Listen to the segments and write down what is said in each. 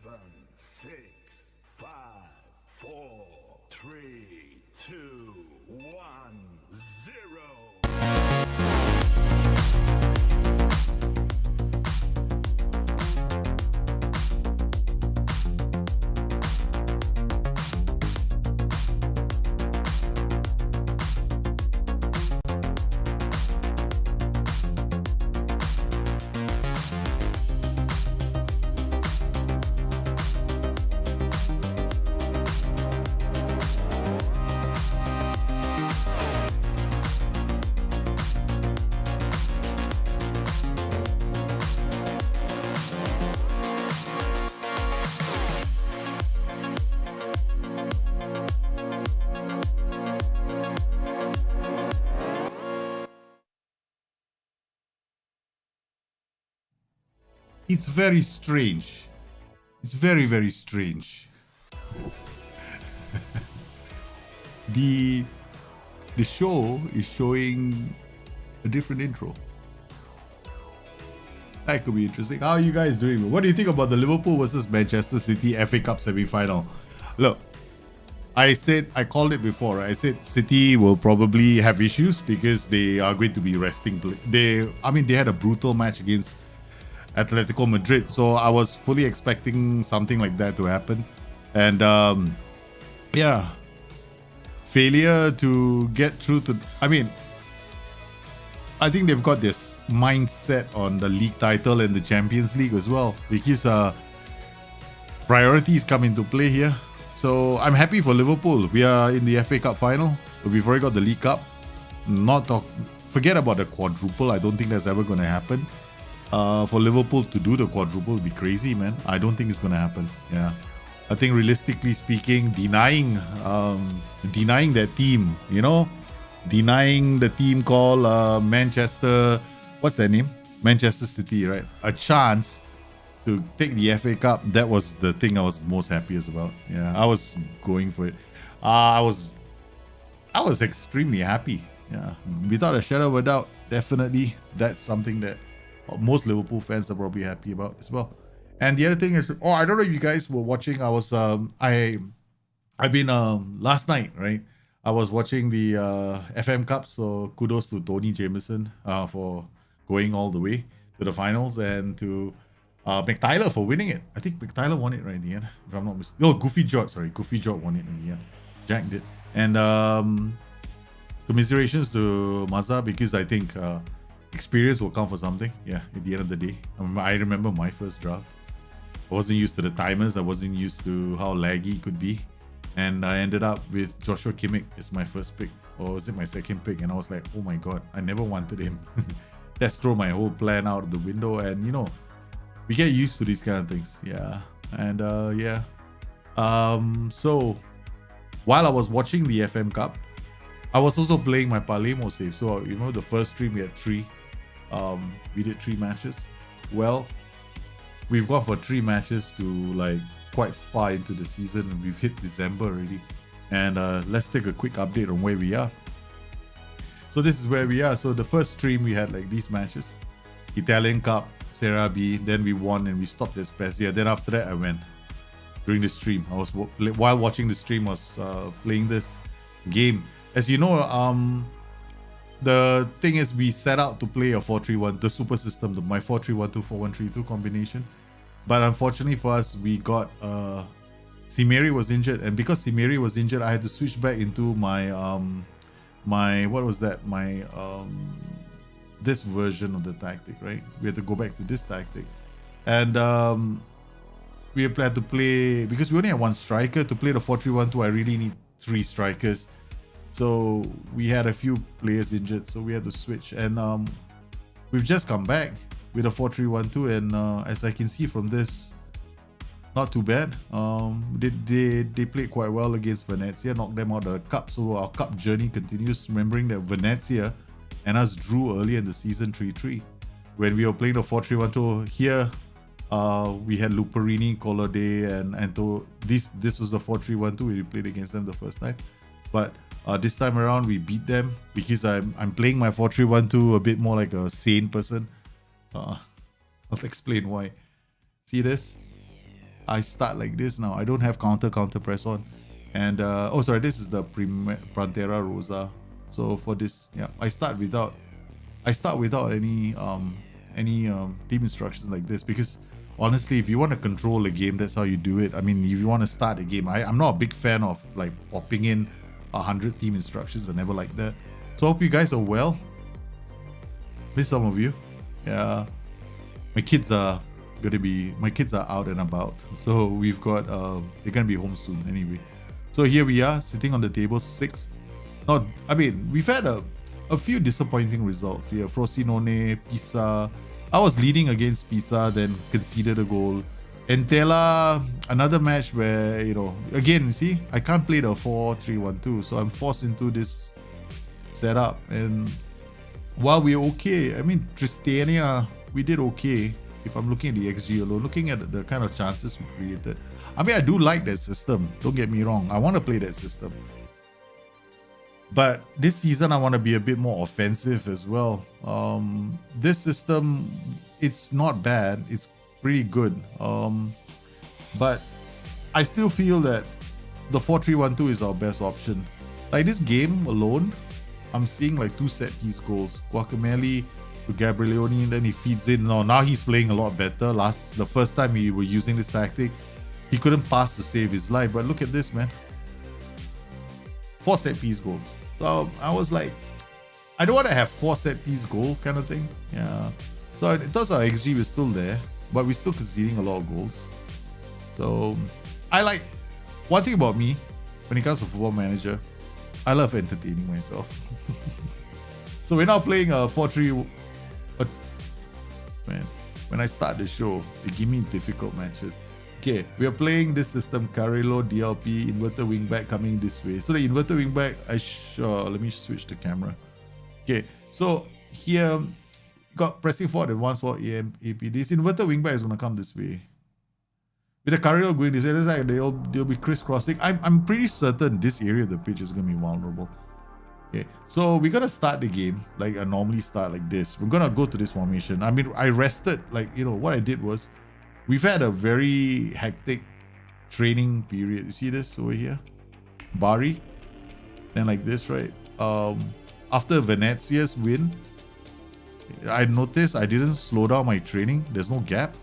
6, 5, 4, 3, 2, 1, 0. It's very strange. It's very, very strange. the show is showing a different intro. That could be interesting. How are you guys doing? What do you think about the Liverpool versus Manchester City FA Cup semi-final? Look, I called it before. I said City will probably have issues because they are going to be resting. They had a brutal match against Atletico Madrid, so I was fully expecting something like that to happen. And failure to get through to, I think they've got this mindset on the league title and the Champions League as well, because priorities come into play here. So I'm happy for Liverpool. We are in the FA Cup final. We've already got the League Cup. Forget about the quadruple. I don't think that's ever going to happen. For Liverpool to do the quadruple would be crazy, man. I don't think it's going to happen. Yeah. I think realistically speaking, denying that team, denying the team called Manchester, what's their name? Manchester City, right? A chance to take the FA Cup. That was the thing I was most happiest about. Yeah, I was going for it. I was extremely happy. Yeah, without a shadow of a doubt, definitely that's something that most Liverpool fans are probably happy about as well. And the other thing is, I don't know if you guys were watching. I was last night, right? I was watching the FM Cup, so kudos to Tony Jameson for going all the way to the finals, and to McTyler for winning it. I think McTyler won it right in the end, if I'm not mistaken. No, Goofy George won it in the end. Jack did. And commiserations to Mazza, because I think experience will count for something. Yeah, at the end of the day. I remember my first draft. I wasn't used to the timers. I wasn't used to how laggy it could be. And I ended up with Joshua Kimmich as my first pick. Or was it my second pick? And I was like, oh my God, I never wanted him. Let's throw my whole plan out the window. And, we get used to these kind of things. Yeah. And, so while I was watching the FM Cup, I was also playing my Palermo save. So, the first stream we had 3. We did 3 matches. Well, we've gone for 3 matches to quite far into the season, and we've hit December already. And let's take a quick update on where we are. So this is where we are. So the first stream we had these matches: Italian Cup, Serie B. Then we won and we stopped at Spezia. Then after that I went during the stream. I was while watching the stream, I was playing this game. As you know, the thing is, we set out to play a 4-3-1, the super system, my 4-3-1-2, 4-1-3-2 combination. But unfortunately for us, we got Simeri was injured, and because Simeri was injured, I had to switch back into my this version of the tactic, right? We had to go back to this tactic, and we had to play, because we only had 1 striker. To play the 4-3-1-2, I really need 3 strikers. So we had a few players injured, so we had to switch. And we've just come back with a 4-3-1-2, and as I can see from this, not too bad. They played quite well against Venezia, knocked them out of the cup. So our cup journey continues, remembering that Venezia and us drew earlier in the season 3-3. When we were playing the 4-3-1-2 here, we had Luperini, Colode, and Anto. This was the 4-3-1-2. We played against them the first time. But this time around, we beat them because I'm playing my 4-3-1-2 a bit more like a sane person. I'll explain why. See this? I start like this now. I don't have counter press on. And oh sorry, this is the Pantera Rosa. So for this, yeah, I start without any team instructions like this, because honestly, if you want to control a game, that's how you do it. I mean, if you want to start a game, I'm not a big fan of like popping in 100 team instructions. I never like that. So I hope you guys are well. Miss some of you. Yeah, my kids are out and about, so we've got they're gonna be home soon anyway. So here we are sitting on the table, 6th. We've had a few disappointing results here. Frosinone, Pisa. I was leading against Pisa, then conceded a goal. Entella, another match where, again, see, I can't play the 4-3-1-2, so I'm forced into this setup. And while we're okay, Tristania, we did okay. If I'm looking at the XG alone, looking at the kind of chances we created. I do like that system, don't get me wrong. I want to play that system. But this season, I want to be a bit more offensive as well. This system, it's not bad. It's pretty good. But I still feel that the 4-3-1-2 is our best option. Like this game alone, I'm seeing like 2 set-piece goals. Guacamele to Gabrielioni, and then he feeds in. Now he's playing a lot better. The first time we were using this tactic, he couldn't pass to save his life. But look at this, man. 4 set-piece goals. So I was like, I don't want to have 4 set-piece goals kind of thing. Yeah. So in terms of our XG, we're still there, but we're still conceding a lot of goals. So I like, one thing about me, when it comes to Football Manager, I love entertaining myself. So we're now playing a 4-3. But man, when I start the show, they give me difficult matches. Okay, we are playing this system, Carrillo, DLP, inverted wingback coming this way. So the inverted wingback, let me switch the camera. Okay, so here, got pressing forward advance for AP. This inverted wingback is going to come this way. With the Carrillo going this way, it's like they'll be crisscrossing. I'm pretty certain this area of the pitch is going to be vulnerable. Okay, so we're going to start the game like I normally start, like this. We're going to go to this formation. I rested, what I did was, we've had a very hectic training period. You see this over here? Bari. Then like this, right? After Venezia's win, I noticed I didn't slow down my training. There's no gap.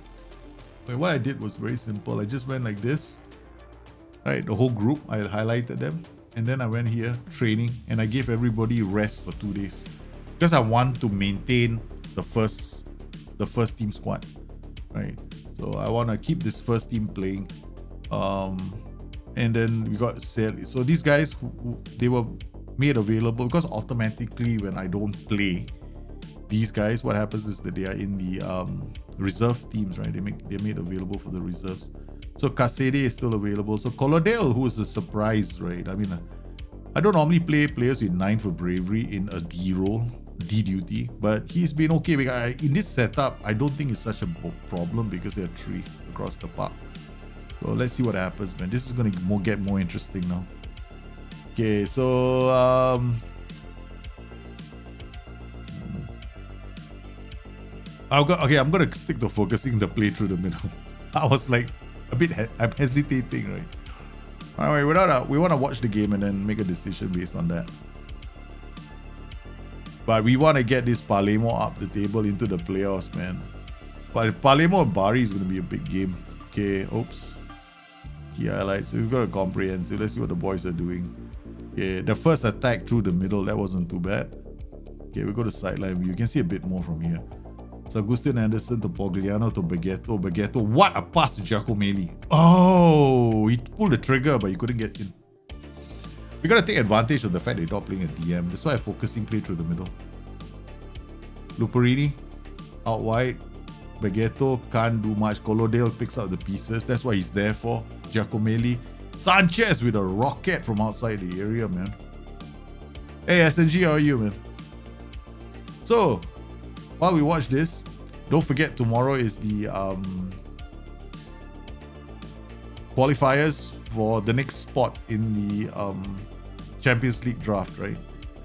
But what I did was very simple. I just went like this. Right, the whole group, I highlighted them. And then I went here, training, and I gave everybody rest for 2 days. Because I want to maintain the first team squad. Right. So I want to keep this first team playing. And then we got sale. So these guys, they were made available because automatically when I don't play, these guys, what happens is that they are in the reserve teams, right? They're made available for the reserves. So Casede is still available. So Colodale, who is a surprise, right? I don't normally play players with 9 for bravery in a D role, D duty, but he's been okay. In this setup, I don't think it's such a problem because there are 3 across the park. So let's see what happens, man. This is going to get more interesting now. Okay, so I'm going to stick to focusing the play through the middle. I was like I'm hesitating, right? Alright, we want to watch the game and then make a decision based on that. But we want to get this Palermo up the table into the playoffs, man. But Palermo and Bari is going to be a big game. Okay, oops. Key highlights. We've got a comprehensive. Let's see what the boys are doing. Okay, the first attack through the middle, that wasn't too bad. Okay, we go to sideline view. You can see a bit more from here. It's Agustin Anderson to Pogliano to Baguetto. Baguetto, what a pass to Giacomelli. Oh, he pulled the trigger, but he couldn't get in. We gotta take advantage of the fact that they're not playing a DM. That's why I'm focusing play through the middle. Luperini, out wide. Baguetto can't do much. Colodale picks up the pieces. That's what he's there for. Giacomelli. Sanchez with a rocket from outside the area, man. Hey, SNG, how are you, man? So, while we watch this, don't forget tomorrow is the qualifiers for the next spot in the Champions League draft, right?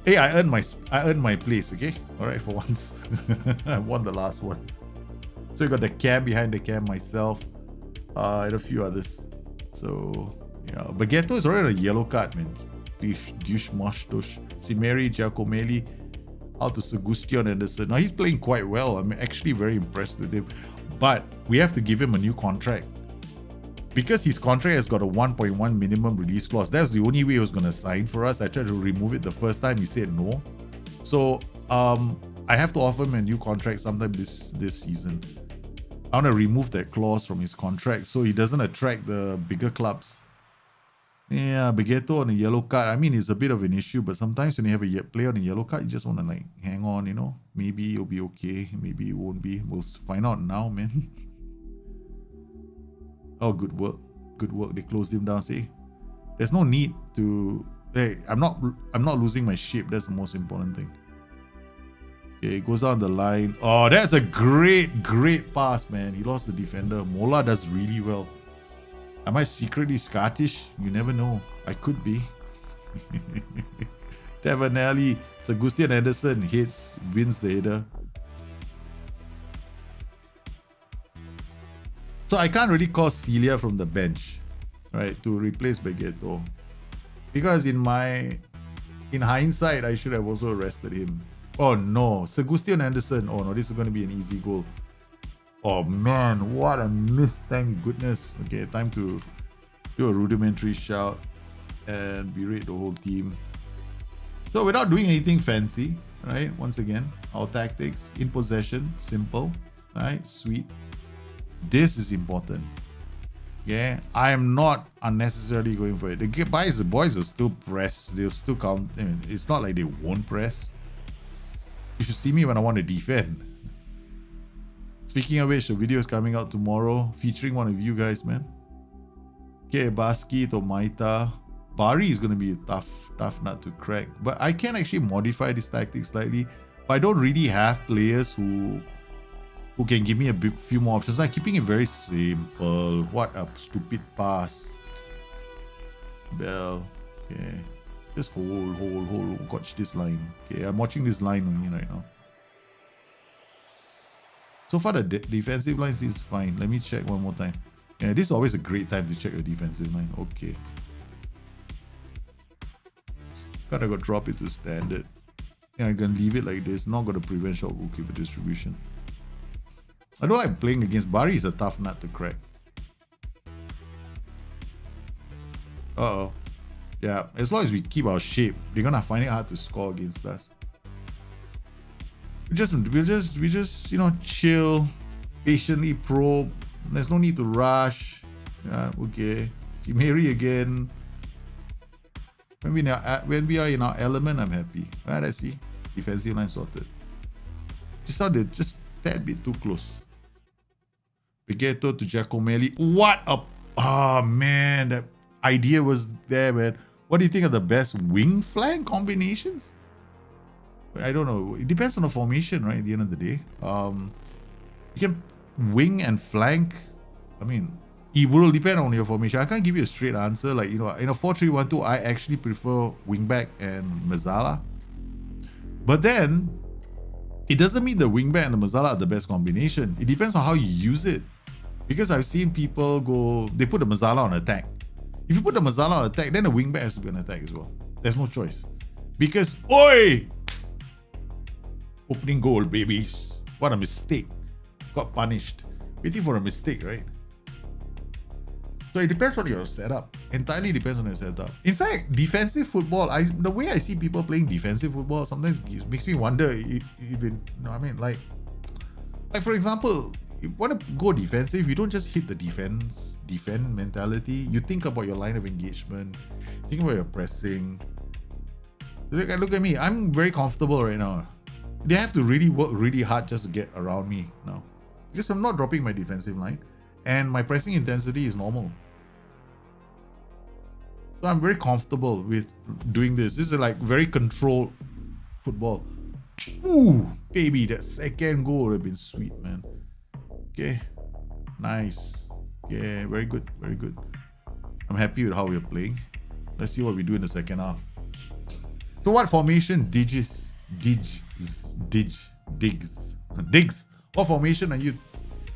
Hey, I earned my place, okay? All right, for once. I won the last one. So we got the cam behind the cam, myself. And a few others. So, yeah. Baguetto is already a yellow card, man. Dush Moshtosh, Simeri, Giacomelli, out to Sagustion Anderson. Now, he's playing quite well. I'm actually very impressed with him. But we have to give him a new contract. Because his contract has got a 1.1 minimum release clause. That's the only way he was going to sign for us. I tried to remove it the first time. He said no. So, I have to offer him a new contract sometime this season. I want to remove that clause from his contract so he doesn't attract the bigger clubs. Yeah, Baguetto on a yellow card. I mean, it's a bit of an issue, but sometimes when you have a player on a yellow card, you just want to like hang on, you know. Maybe it'll be okay. Maybe it won't be. We'll find out now, man. Oh, good work. Good work. They closed him down. See, there's no need to. Hey, I'm not losing my shape. That's the most important thing. Okay, it goes down the line. Oh, that's a great pass, man. He lost the defender. Mola does really well. Am I secretly Scottish? You never know. I could be. Tavanelli, Sagustian Anderson wins the header. So I can't really call Celia from the bench, right, to replace Baguetto. Because in hindsight, I should have also arrested him. Oh no, Sagustian Anderson. Oh no, this is going to be an easy goal. Oh man, what a miss, thank goodness. Okay, time to do a rudimentary shout and berate the whole team. So without doing anything fancy, right, once again, our tactics, in possession, simple, right, sweet. This is important. Yeah, I am not unnecessarily going for it. The boys are still press. They'll still count. I mean, it's not like they won't press. You should see me when I want to defend. Speaking of which, the video is coming out tomorrow featuring one of you guys, man. Okay, Baski to Maita. Bari is going to be a tough nut to crack. But I can actually modify this tactic slightly. But I don't really have players who can give me a few more options. I'm keeping it very simple. What a stupid pass. Bell. Okay. Just hold. Watch this line. Okay, I'm watching this line only right now. So far, the defensive line seems fine. Let me check one more time. Yeah, this is always a great time to check your defensive line. Okay. Gotta go drop it to standard. Yeah, I'm gonna leave it like this. Not gonna prevent short goalkeeper distribution. I don't like playing against Bari. Is a tough nut to crack. Uh-oh. Yeah, as long as we keep our shape, they're gonna find it hard to score against us. We just you know, chill, patiently probe. There's no need to rush. Yeah, okay. Simeri again. When we are in our element, I'm happy. Alright, I see. Defensive line sorted. Just sounded just a tad bit too close. Baguetto to Giacomelli. What a... Oh, man. That idea was there, man. What do you think of the best wing flank combinations? I don't know. It depends on the formation, right? At the end of the day. You can wing and flank. I mean, it will depend on your formation. I can't give you a straight answer. Like, you know, in a 4-3-1-2, I actually prefer wingback and Mazzala. But then, it doesn't mean the wingback and the Mazzala are the best combination. It depends on how you use it. Because I've seen people go, they put the Mazzala on attack. If you put the Mazzala on attack, then the wingback has to be on attack as well. There's no choice. Because, oi! Opening goal, babies. What a mistake. Got punished. Waiting for a mistake, right? So it depends on your setup. Entirely depends on your setup. In fact, defensive football, the way I see people playing defensive football sometimes makes me wonder if you know, I mean, like for example, you want to go defensive, you don't just hit the defend mentality. You think about your line of engagement, think about your pressing. Look at me. I'm very comfortable right now. They have to really work really hard just to get around me now. Because I'm not dropping my defensive line and my pressing intensity is normal. So I'm very comfortable with doing this. This is like very controlled football. Ooh, baby, that second goal would have been sweet, man. Okay, nice. Yeah, very good, very good. I'm happy with how we're playing. Let's see what we do in the second half. So what formation Diggs? What formation are you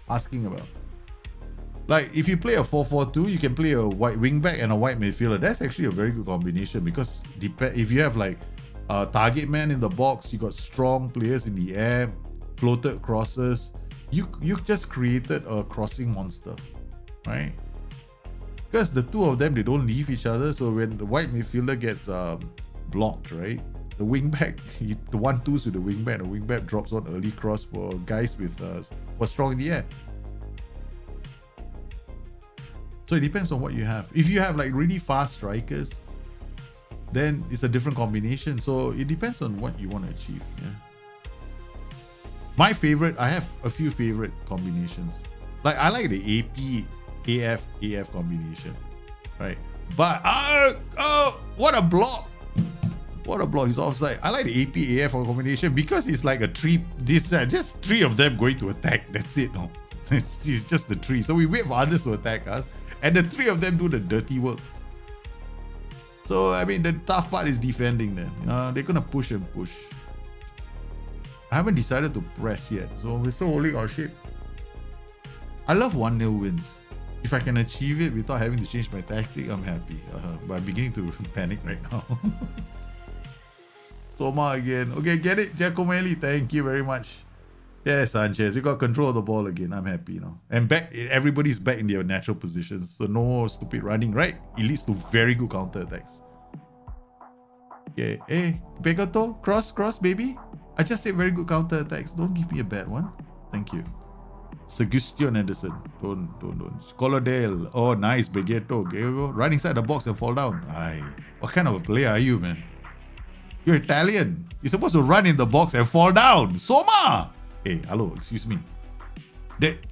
asking about? Like if you play a 4-4-2, you can play a wide wingback and a wide midfielder. That's actually a very good combination because if you have like a target man in the box, you got strong players in the air, floated crosses. You just created a crossing monster, right? Because the two of them, they don't leave each other. So when the wide midfielder gets blocked, right? The wingback, the 1-2s with the wingback, the wingback drops on early cross for guys with who are strong in the air. So it depends on what you have. If you have like really fast strikers, then it's a different combination. So it depends on what you want to achieve. Yeah. My favorite, I have a few favorite combinations. Like I like the AP, AF combination, right? But what a block! What a block! He's offside. I like the AP, AF combination because it's like a tree. Just three of them going to attack. That's it. No, it's just the three. So we wait for others to attack us. And the three of them do the dirty work. So, I mean, the tough part is defending then. They're going to push and push. I haven't decided to press yet. So, we're still holding our shape. I love 1-0 wins. If I can achieve it without having to change my tactic, I'm happy. But I'm beginning to panic right now. Soma again. Okay, get it, Giacomelli. Thank you very much. Yeah, Sanchez, we got control of the ball again. I'm happy now. And back, everybody's back in their natural positions. So no stupid running, right? It leads to very good counter attacks. Okay, hey, Pegato, cross, baby. I just said very good counter attacks. Don't give me a bad one. Thank you. Sagustion Anderson. Don't. Colodale. Oh, nice. Begetto. Okay, go. Run inside the box and fall down. Aye. What kind of a player are you, man? You're Italian. You're supposed to run in the box and fall down. Soma! Hey, hello, excuse me.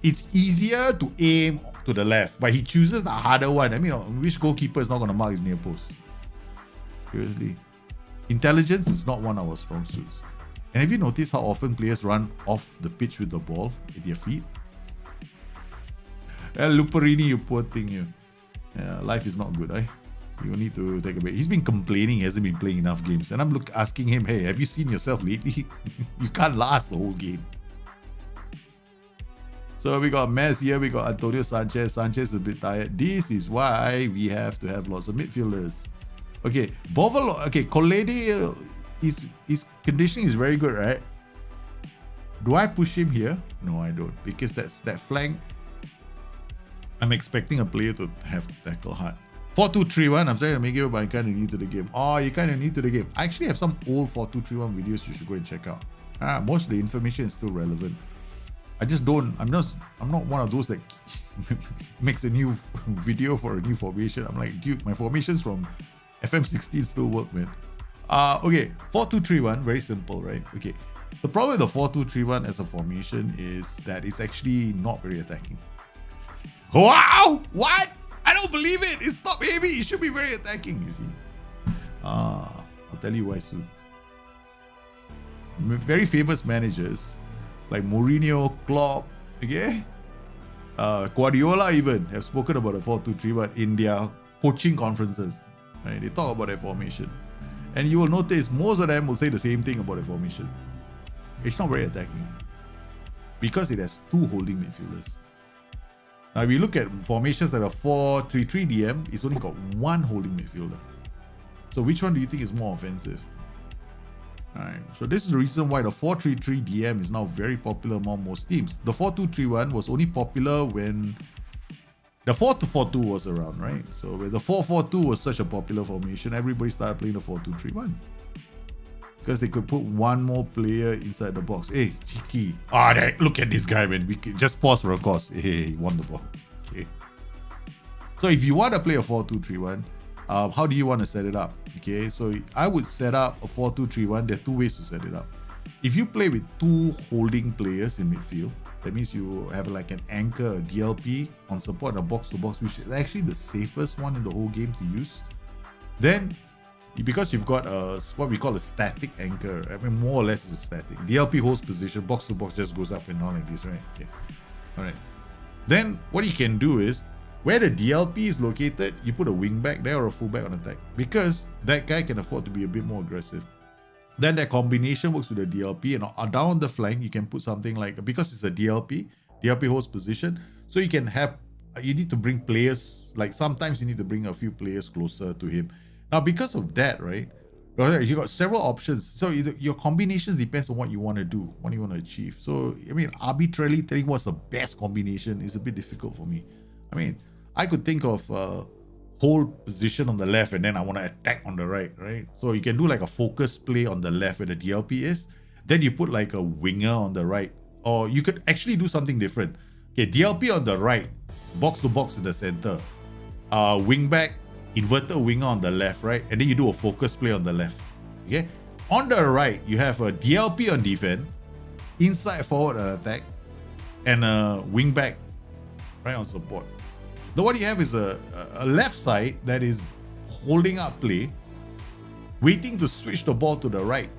It's easier to aim to the left, but he chooses the harder one. I mean, which goalkeeper is not going to mark his near post? Seriously. Intelligence is not one of our strong suits. And have you noticed how often players run off the pitch with the ball with their feet? Luperini, you poor thing, you. Yeah, life is not good, eh? You need to take a break. He's been complaining he hasn't been playing enough games. And I'm asking him, hey, have you seen yourself lately? You can't last the whole game. So we got Mez here, we got Antonio Sanchez. Sanchez is a bit tired. This is why we have to have lots of midfielders. Okay, Bovalo, okay, Colede, his conditioning is very good, right? Do I push him here? No, I don't. Because that flank, I'm expecting a player to have to tackle hard. 4-2-3-1, I'm trying to make it, but I'm kind of new to the game. Oh, you're kind of new to the game. I actually have some old 4-2-3-1 videos you should go and check out. Most of the information is still relevant. I'm not one of those that makes a new video for a new formation. I'm like, dude, my formations from FM16 still work, man. Okay, 4-2-3-1, very simple, right? Okay, the problem with the 4-2-3-1 as a formation is that it's actually not very attacking. Wow! What? I don't believe it! It's not heavy! It should be very attacking, you see. I'll tell you why soon. Very famous managers like Mourinho, Klopp, okay? Guardiola even have spoken about a 4-2-3-1 in their coaching conferences. Right? They talk about their formation. And you will notice most of them will say the same thing about their formation. It's not very attacking. Because it has two holding midfielders. Now, if we look at formations that are 4-3-3 DM, it's only got one holding midfielder. So which one do you think is more offensive? Alright, so this is the reason why the 4-3-3 DM is now very popular among most teams. The 4-2-3-1 was only popular when the 4-4-2 was around, right? So when the 4-4-2 was such a popular formation, everybody started playing the 4-2-3-1. Because they could put one more player inside the box. Hey, cheeky. Look at this guy, man. We can just pause for a course. Hey, he won the ball. Okay. So if you want to play a 4-2-3-1, how do you want to set it up? Okay, so I would set up a 4-2-3-1. There are two ways to set it up. If you play with two holding players in midfield, that means you have like an anchor, a DLP on support, a box-to-box, which is actually the safest one in the whole game to use. Then, because you've got what we call a static anchor, I mean more or less it's a static. DLP holds position, box-to-box just goes up and down like this, right? Okay. All right. Then what you can do is, where the DLP is located, you put a wing back there or a full back on attack, because that guy can afford to be a bit more aggressive. Then that combination works with the DLP, and down the flank you can put something like, because it's a DLP holds position, so you can have You need to bring players, like sometimes you need to bring a few players closer to him. Now, because of that, right, you got several options. So your combinations depends on what you want to do, what you want to achieve. So, I mean, arbitrarily telling what's the best combination is a bit difficult for me. I mean, I could think of hold position on the left and then I want to attack on the right, right? So you can do like a focus play on the left where the DLP is. Then you put like a winger on the right. Or you could actually do something different. Okay, DLP on the right, box to box in the center. Wing back, inverted winger on the left, right? And then you do a focus play on the left. Okay? On the right, you have a DLP on defense, inside forward on attack, and a wing back right on support. The one you have is a left side that is holding up play, waiting to switch the ball to the right.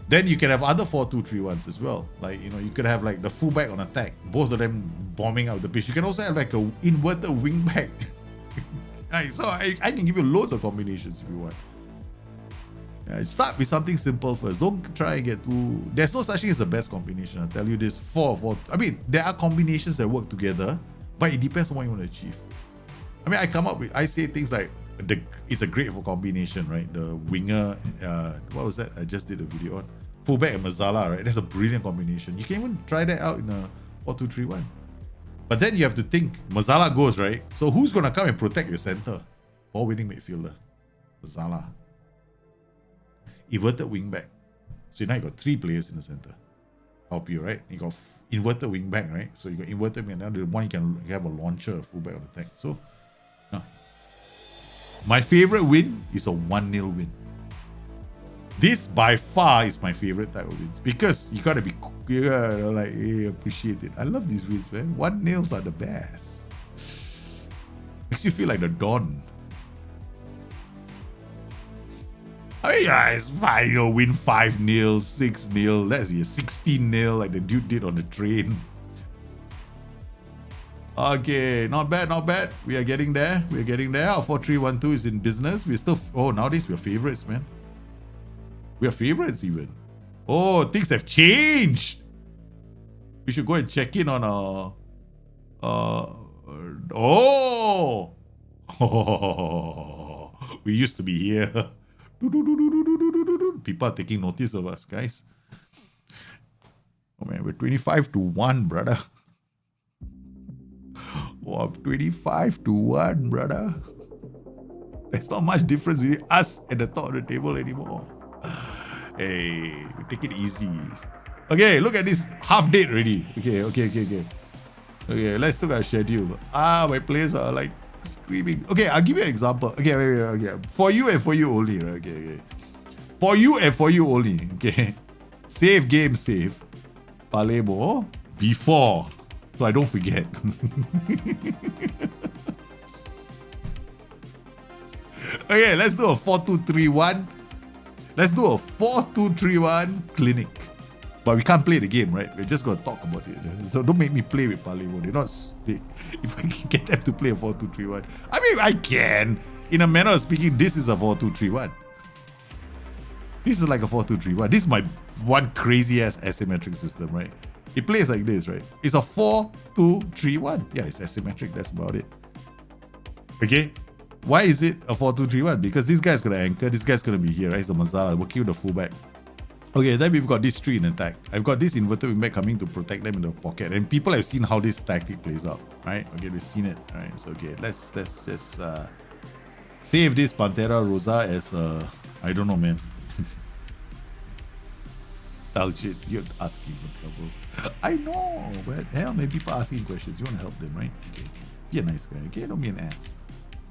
Then you can have other 4-2-3-1s as well. Like, you know, you could have like the fullback on attack, both of them bombing out the pitch. You can also have like a inverted wing back. So I can give you loads of combinations if you want. Start with something simple first. Don't try and get too... There's no such thing as the best combination. I'll tell you this. 4. I mean, there are combinations that work together, but it depends on what you want to achieve. I mean, I say things like, it's a great for combination, right? The winger, what was that? I just did a video on. Fullback and Mazzala, right? That's a brilliant combination. You can even try that out in a 4-2-3-1. But then you have to think, Mazzala goes, right? So who's going to come and protect your center? Ball winning midfielder. Mazzala. Inverted wing back. So now you got 3 players in the center. Help you, right? You got inverted wing back, right? So you got inverted wing, and now the one you can have a launcher, a fullback on attack. So, my favorite win is a 1-0 win. This by far is my favorite type of wins because you gotta appreciate it. I love these wins, man. 1-0s are the best. Makes you feel like the Don. I mean, it's fine, win 5-0, 6-0, let's see, 16-0 like the dude did on the train. Okay, not bad, not bad. We are getting there. Our 4-3-1-2 is in business. We're still... nowadays we're favorites, man. We are favorites even. Oh, things have changed. We should go and check in on our... we used to be here. People are taking notice of us, guys. Oh man, we're 25-1, brother. Oh, I'm 25-1, brother. There's not much difference between us and the top of the table anymore. Hey, we take it easy. Okay, look at this half date already. Okay, let's look at our schedule. My players are like screaming. Okay, I'll give you an example. Okay, wait. For you and for you only, right? Okay. For you and for you only. Okay. Save game, save. Palermo before. So I don't forget. Okay, let's do a 4-2-3-1. Let's do a 4-2-3-1 clinic. But we can't play the game, right? We're just going to talk about it. So don't make me play with Palermo. If I can get them to play a 4-2-3-1. I mean, I can. In a manner of speaking, this is a 4-2-3-1. This is like a 4-2-3-1. This is my one crazy ass asymmetric system, right? It plays like this, right? It's a 4-2-3-1. Yeah, it's asymmetric. That's about it. Okay? Why is it a 4-2-3-1? Because this guy's going to anchor. This guy's going to be here, right? It's the Mazzala working with the fullback. Okay, then we've got these 3 in attack. I've got this inverted wingback coming to protect them in the pocket. And people have seen how this tactic plays out, right? Okay, they've seen it, right? So, okay, let's just save this Pantera Rosa as I don't know, man. Oh shit, you're asking for trouble. I know, but hell, maybe people asking questions. You want to help them, right? Okay, be a nice guy. Okay, don't be an ass.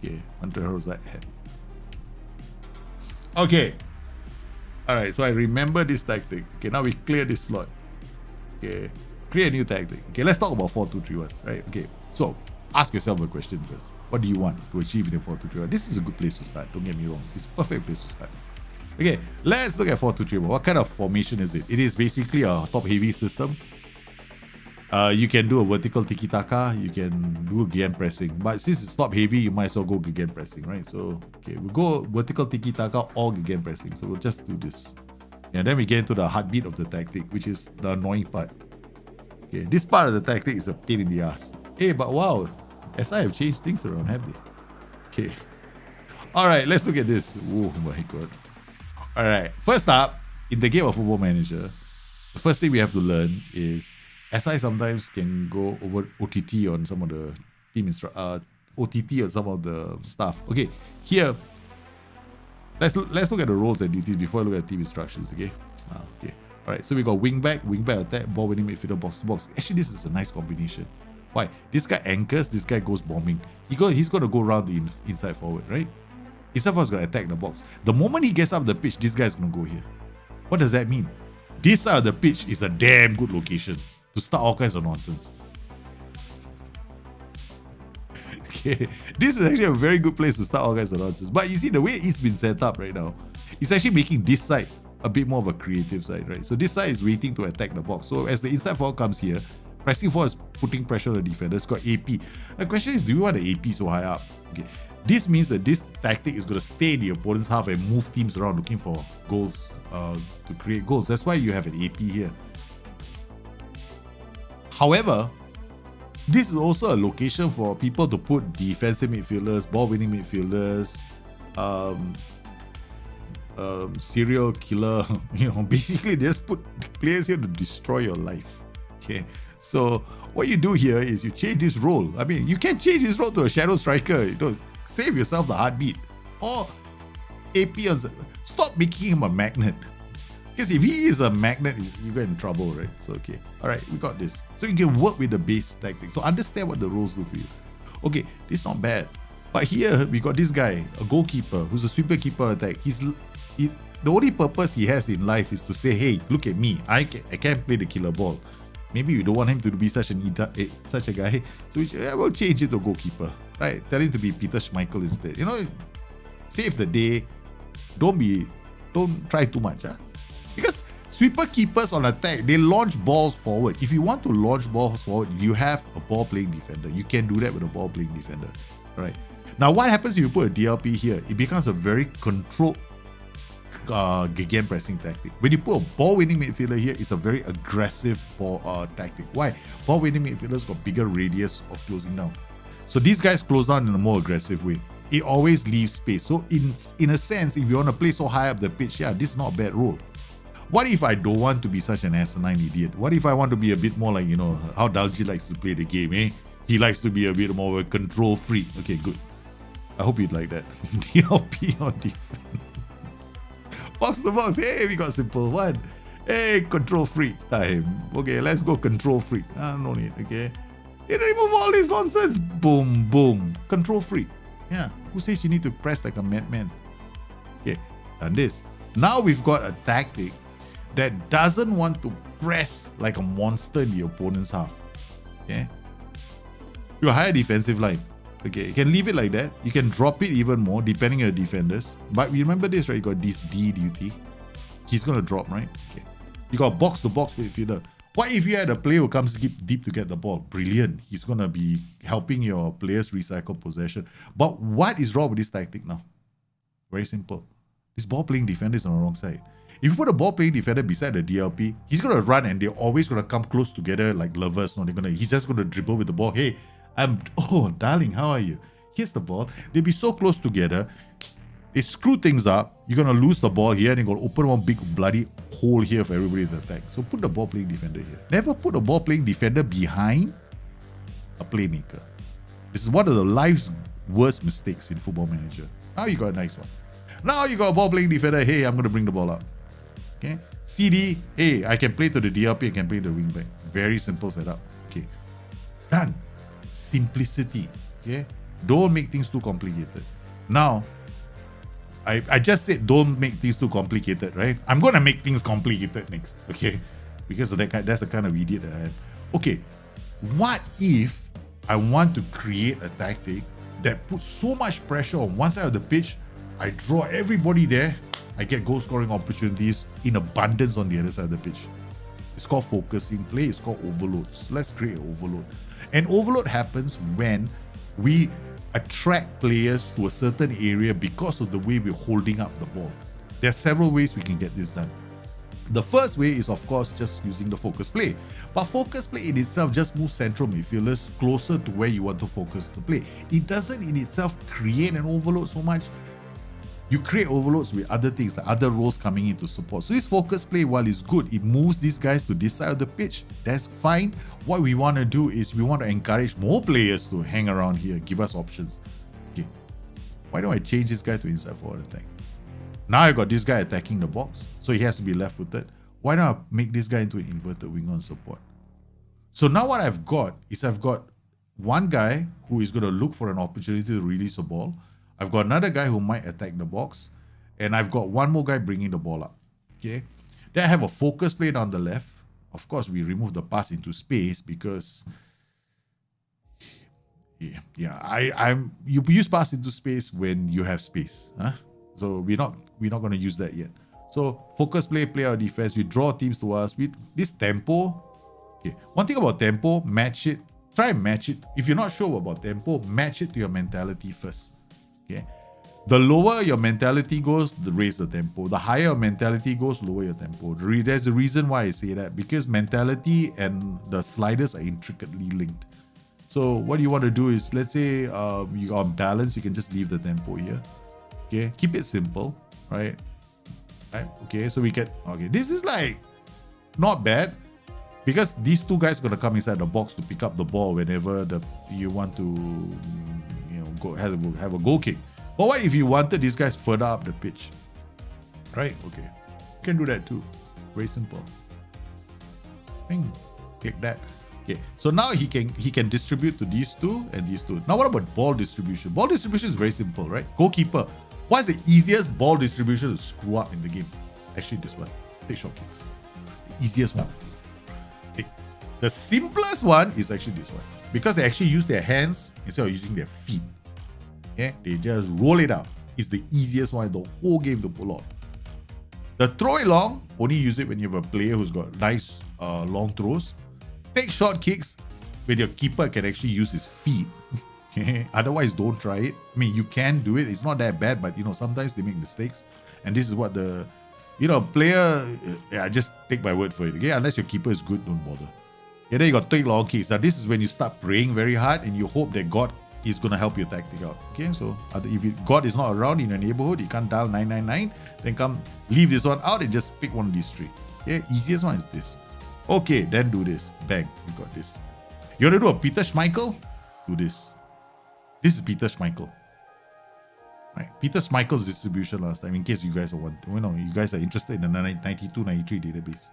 Okay, Pantera Rosa head. Okay. Alright, so I remember this tactic. Okay, now we clear this slot. Okay, create a new tactic. Okay, let's talk about 4-2-3-1, right? Okay, so ask yourself a question first. What do you want to achieve in 4-2-3-1? This is a good place to start, don't get me wrong. It's a perfect place to start. Okay, let's look at 4-2-3-1. What kind of formation is it? It is basically a top-heavy system. You can do a vertical tiki-taka. You can do again pressing. But since it's top-heavy, you might as well go again pressing, right? So, okay, we'll go vertical tiki-taka or again pressing. So we'll just do this. And then we get into the heartbeat of the tactic, which is the annoying part. Okay, this part of the tactic is a pain in the ass. Hey, but wow, SI have changed things around, have they? Okay. All right, let's look at this. Oh my god. All right, first up, in the game of Football Manager, the first thing we have to learn is SI sometimes can go over OTT on some of the team OTT on some of the stuff. Okay, here, let's look at the roles and duties before I look at team instructions. Okay, okay. All right, so we got wing back attack, ball winning midfielder, box to box. Actually, this is a nice combination. Why? This guy anchors, this guy goes bombing. He's going to go around the inside forward, right? Inside forward's going to attack the box. The moment he gets up the pitch, this guy's going to go here. What does that mean? This side of the pitch is a damn good location to start all kinds of nonsense. Okay, this is actually a very good place to start all kinds of nonsense. But you see, the way it's been set up right now, it's actually making this side a bit more of a creative side, right? So this side is waiting to attack the box. So as the inside forward comes here, pressing forward is putting pressure on the defender. It's got AP. The question is, do you want the AP so high up? Okay, this means that this tactic is going to stay in the opponent's half and move teams around looking for goals, to create goals. That's why you have an AP here. However, this is also a location for people to put defensive midfielders, ball-winning midfielders, serial killer. Basically, they just put players here to destroy your life. Okay, so what you do here is you change this role. I mean, you can change this role to a shadow striker. Save yourself the heartbeat. Or AP. Stop making him a magnet. Because if he is a magnet, you get in trouble, right? So, okay. All right, we got this. So you can work with the base tactics. So understand what the roles do for you. Okay, this is not bad. But here, we got this guy, a goalkeeper, who's a sweeper keeper attack. The only purpose he has in life is to say, hey, look at me. I can't play the killer ball. Maybe you don't want him to be such a guy. So we'll change it to goalkeeper, right? Tell him to be Peter Schmeichel instead. Save the day. Don't try too much. Because sweeper keepers on attack, they launch balls forward. If you want to launch balls forward, you have a ball-playing defender. You can do that with a ball-playing defender. All right. Now, what happens if you put a DLP here? It becomes a very controlled gegenpressing tactic. When you put a ball-winning midfielder here, it's a very aggressive tactic. Why? Ball-winning midfielders got bigger radius of closing down. So these guys close down in a more aggressive way. It always leaves space. So in a sense, if you want to play so high up the pitch, yeah, this is not a bad role. What if I don't want to be such an asinine idiot? What if I want to be a bit more like, how Dalji likes to play the game, eh? He likes to be a bit more of a control freak. Okay, good. I hope you'd like that. DLP on defense. Box to box. Hey, we got simple one. Hey, control freak time. Okay, let's go control freak. No need, okay? Remove all this nonsense. Boom, boom. Control freak. Yeah. Who says you need to press like a madman? Okay, done this. Now we've got a tactic that doesn't want to press like a monster in the opponent's half. Okay? You higher defensive line. Okay, you can leave it like that. You can drop it even more depending on your defenders. But remember this, right? You got this D duty. He's going to drop, right? Okay. You got box-to-box midfielder. What if you had a player who comes deep to get the ball? Brilliant. He's going to be helping your players recycle possession. But what is wrong with this tactic now? Very simple. This ball-playing defender is on the wrong side. If you put a ball-playing defender beside the DLP, he's going to run and they're always going to come close together like lovers. No, he's just going to dribble with the ball. Hey, oh, darling, how are you? Here's the ball. They'll be so close together. They screw things up. You're going to lose the ball here and you're going to open one big bloody hole here for everybody to attack. So put the ball-playing defender here. Never put a ball-playing defender behind a playmaker. This is one of the life's worst mistakes in Football Manager. Now you got a nice one. Now you got a ball-playing defender. Hey, I'm going to bring the ball up. Okay. CD. Hey, I can play to the DLP. I can play the wing back. Very simple setup. Okay. Done. Simplicity. Okay. Don't make things too complicated. Now, I just said don't make things too complicated, right? I'm going to make things complicated next. Okay. Because that's the kind of idiot that I am. Okay. What if I want to create a tactic that puts so much pressure on one side of the pitch, I draw everybody there, I get goal scoring opportunities in abundance on the other side of the pitch. It's called focusing play. It's called overloads. Let's create an overload. And overload happens when we attract players to a certain area because of the way we're holding up the ball. There are several ways we can get this done. The first way is, of course, just using the focus play. But focus play in itself just moves central midfielders closer to where you want to focus the play. It doesn't in itself create an overload so much. You create overloads with other things, like other roles coming in to support. So this focus play, while it's good, it moves these guys to this side of the pitch. That's fine. What we want to do is we want to encourage more players to hang around here, give us options. Okay, why don't I change this guy to inside forward attack? Now I got this guy attacking the box, so he has to be left-footed. Why don't I make this guy into an inverted winger on support? So now what I've got is I've got one guy who is going to look for an opportunity to release a ball. I've got another guy who might attack the box, and I've got one more guy bringing the ball up. Okay, then I have a focus play down the left. Of course, we remove the pass into space because you use pass into space when you have space, huh? So we're not going to use that yet. So focus play our defense. We draw teams to us with this tempo. Okay, one thing about tempo, match it. Try and match it. If you're not sure about tempo, match it to your mentality first. Okay, the lower your mentality goes, the raise the tempo. The higher your mentality goes, lower your tempo. There's a reason why I say that, because mentality and the sliders are intricately linked. So what you want to do is, let's say you are on balance, you can just leave the tempo here. Okay, keep it simple, right? Okay, so we get, okay, this is like not bad, because these two guys are going to come inside the box to pick up the ball whenever you want to, go have a goal kick. But what if you wanted these guys further up the pitch? Right? Okay, you can do that too. Very simple. Click that. Okay, so now he can distribute to these two and these two. Now what about ball distribution? Ball distribution is very simple, right? Goalkeeper. What's the easiest ball distribution to screw up in the game? Actually, this one. Take short kicks. The easiest one. Okay. The simplest one is actually this one, because they actually use their hands instead of using their feet. Okay? They just roll it out. It's the easiest one in the whole game to pull off. The throw it long, only use it when you have a player who's got nice long throws. Take short kicks when your keeper can actually use his feet. Okay? Otherwise, don't try it. I mean, you can do it. It's not that bad, but sometimes they make mistakes. And this is what the player, just take my word for it. Okay? Unless your keeper is good, don't bother. Yeah, then you got take long kicks. Now, this is when you start praying very hard and you hope that God is going to help your tactic out. Okay, so if God is not around in your neighborhood, you can't dial 999, then come leave this one out and just pick one of these three. Okay, easiest one is this. Okay, then do this. Bang, you got this. You want to do a Peter Schmeichel? Do this. This is Peter Schmeichel. Right, Peter Schmeichel's distribution last time, in case you guys you guys are interested in the 92-93 database.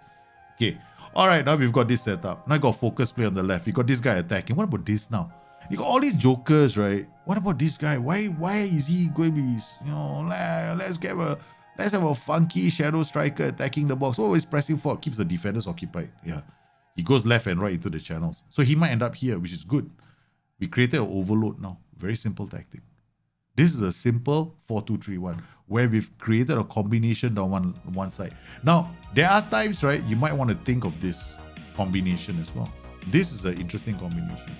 Okay, all right, now we've got this set up. Now I got focus play on the left. We got this guy attacking. What about this now? You got all these jokers, right? What about this guy? Why is he going to be, let's have a funky shadow striker attacking the box. Always pressing forward, keeps the defenders occupied. Yeah, he goes left and right into the channels. So he might end up here, which is good. We created an overload now. Very simple tactic. This is a simple 4-2-3-1 where we've created a combination down one side. Now, there are times, right, you might want to think of this combination as well. This is an interesting combination.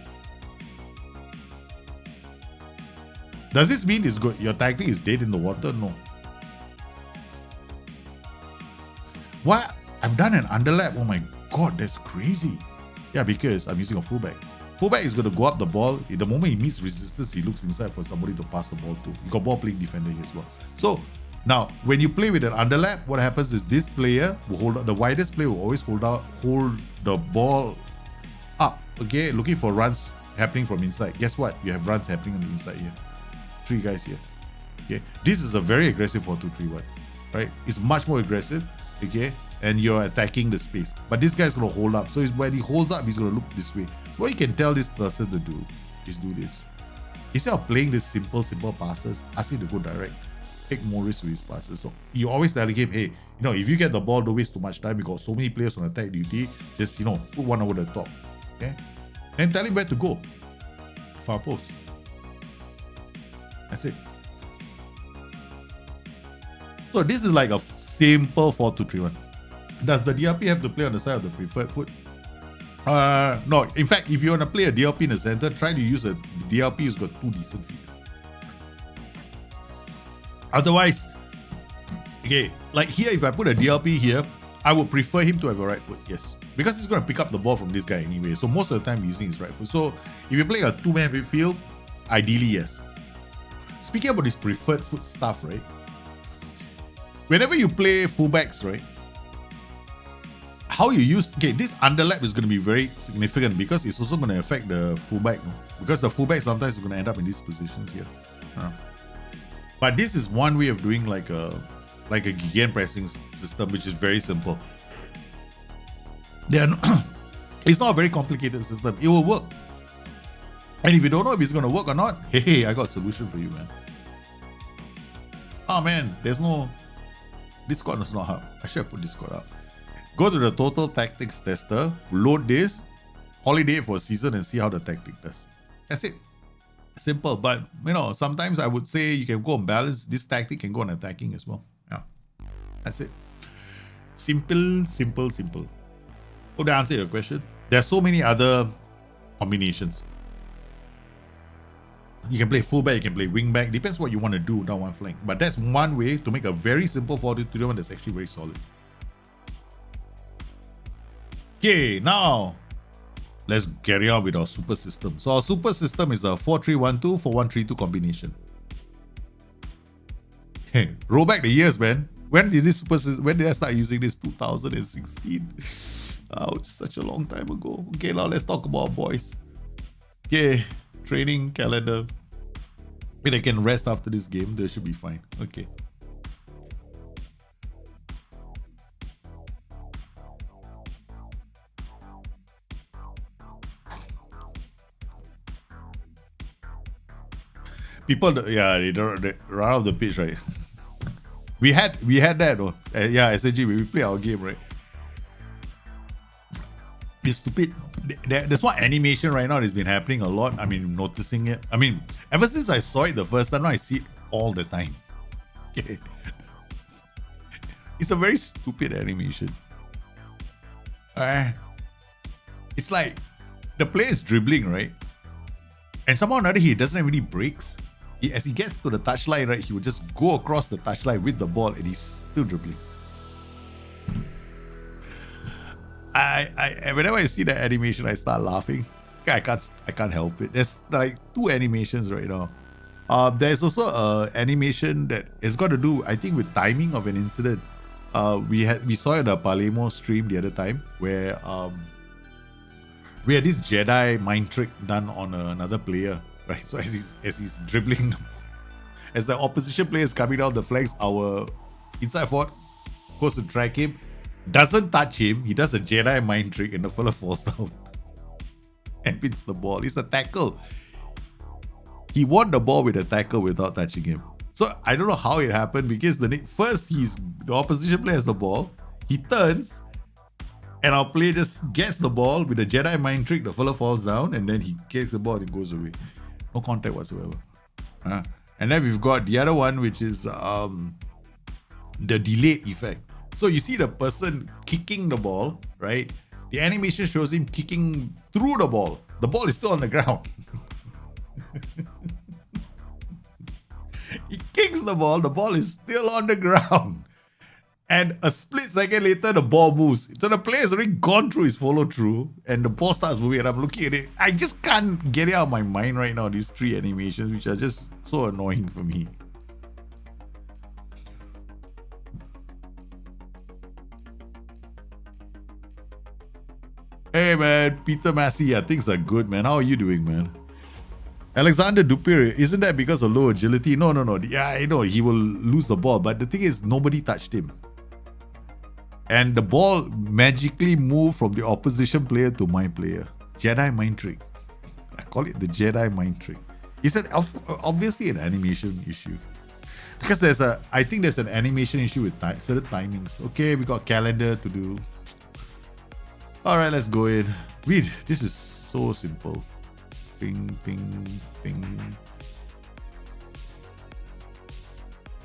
Does this mean it's good? Your tactic is dead in the water? No. What? I've done an underlap. Oh my God, that's crazy. Yeah, because I'm using a fullback. Fullback is going to go up the ball. In the moment he meets resistance, he looks inside for somebody to pass the ball to. You got ball playing defender here as well. So now, when you play with an underlap, what happens is this player will hold out. The widest player will always hold the ball up. Okay, looking for runs happening from inside. Guess what? You have runs happening on the inside here. 3 guys here. Okay, this is a very aggressive 4-2-3-1. Right? It's much more aggressive. Okay, and you're attacking the space. But this guy's going to hold up. So when he holds up, he's going to look this way. So what you can tell this person to do is do this. Instead of playing this simple passes, ask him to go direct. Take more risk with his passes. So you always tell him, hey, if you get the ball, don't waste too much time. You got so many players on attack duty. Just, put one over the top. Okay? And tell him where to go. Far post. That's it. So this is like a simple 4-2-3-1. Does the DRP have to play on the side of the preferred foot? No. In fact, if you want to play a DLP in the center, try to use a DLP who's got 2 decent feet. Otherwise, okay, like here, if I put a DLP here, I would prefer him to have a right foot, yes. Because he's going to pick up the ball from this guy anyway. So most of the time using his right foot. So if you're playing a two-man midfield, ideally, yes. Speaking about this preferred foot stuff, right? Whenever you play fullbacks, right? How you use... Okay, this underlap is going to be very significant because it's also going to affect the fullback. No? Because the fullback sometimes is going to end up in these positions here. But this is one way of doing like a gigant pressing system, which is very simple. It's not a very complicated system. It will work. And if you don't know if it's going to work or not, hey, I got a solution for you, man. Oh, man, there's no... Discord does not help. I should have put Discord up. Go to the Total Tactics Tester, load this, holiday for a season and see how the tactic does. That's it. Simple. But, you know, sometimes I would say you can go on balance. This tactic can go on attacking as well. Yeah. That's it. Simple, simple, simple. Hope that answered your question. There are so many other combinations. You can play fullback, you can play wingback. Depends what you want to do down one flank. But that's one way to make a very simple 4-2-3-1 that's actually very solid. Okay, now let's carry on with our super system. So our super system is a 4-3-1-2 4-1-3-2 combination. Hey, roll back the years, man. When did I start using this? 2016. Ouch, such a long time ago. Okay, now let's talk about boys. Okay, training calendar. If I can rest after this game, they should be fine. Okay. People, yeah, they run off the pitch, right? we had that, though. Yeah, SNG, we play our game, right? It's stupid. There's one animation right now that's been happening a lot. I mean, noticing it. I mean, ever since I saw it the first time, now I see it all the time. Okay. It's a very stupid animation. It's like the player is dribbling, right? And somehow or another, he doesn't have any breaks. As he gets to the touchline, right, he would just go across the touchline with the ball and he's still dribbling. Whenever I see that animation, I start laughing. I can't help it. There's like two animations right now. There's also an animation that has got to do, I think, with timing of an incident. We saw it in the Palermo stream the other time where we had this Jedi mind trick done on another player, right? So as he's dribbling, as the opposition player is coming down the flanks, our inside forward goes to track him. Doesn't touch him. He does a Jedi mind trick and the fella falls down and wins the ball. It's a tackle. He won the ball with a tackle without touching him. So I don't know how it happened because the opposition player has the ball. He turns and our player just gets the ball with a Jedi mind trick. The fella falls down and then he kicks the ball and goes away. No contact whatsoever. And then we've got the other one, which is the delayed effect. So you see the person kicking the ball, right? The animation shows him kicking through the ball. The ball is still on the ground. He kicks the ball is still on the ground. And a split second later, the ball moves. So the player has already gone through his follow through and the ball starts moving and I'm looking at it. I just can't get it out of my mind right now, these three animations, which are just so annoying for me. Hey man, Peter Massey, things are good, man. How are you doing, man? Alexander Dupire, isn't that because of low agility? No. Yeah, I know he will lose the ball, but the thing is, nobody touched him. And the ball magically moved from the opposition player to my player. Jedi mind trick. I call it the Jedi mind trick. It's obviously an animation issue. Because I think there's an animation issue with certain timings. Okay, we got calendar to do. All right, let's go in. Read. This is so simple. Ping, ping, ping.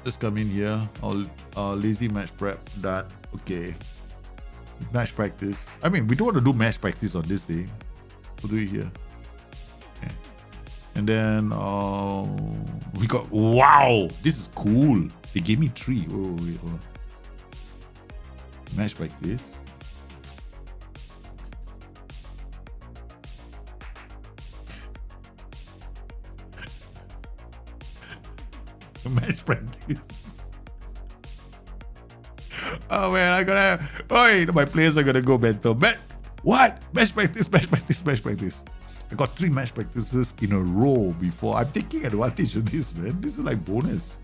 Just come in here. Our lazy match prep. That. Okay. Match practice. I mean, we don't want to do match practice on this day. We'll do it here. Okay. And then we got. Wow, this is cool. They gave me 3. Oh, wait, hold on. Match practice. Match practice. Oh man, my players are gonna go mental. What? Match practice, match practice, match practice. I got 3 match practices in a row before. I'm taking advantage of this, man. This is like bonus.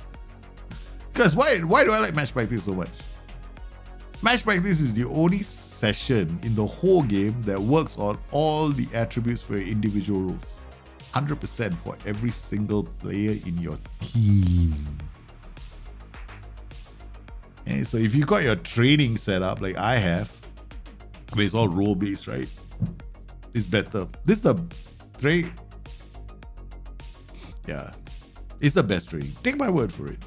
Because why do I like match practice so much? Match practice is the only session in the whole game that works on all the attributes for your individual roles. 100% for every single player in your team. And so if you got your training set up like I have, where it's all role based, right? It's better. This is the trade. Yeah, it's the best training. Take my word for it.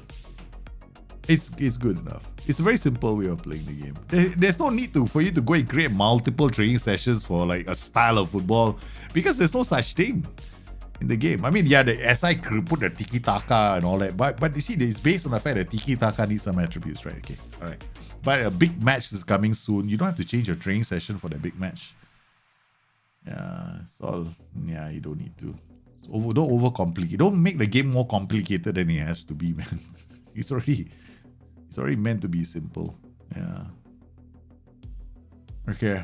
It's good enough. It's a very simple way of playing the game. There's no need for you to go and create multiple training sessions for like a style of football, because there's no such thing in the game. I mean, yeah, the SI put the tiki-taka and all that, but you see, it's based on the fact that tiki-taka needs some attributes, right? Okay, all right. But a big match is coming soon. You don't have to change your training session for that big match. Yeah, it's all. Yeah, you don't need to. Don't overcomplicate. Don't make the game more complicated than it has to be, man. It's already meant to be simple. Yeah. Okay.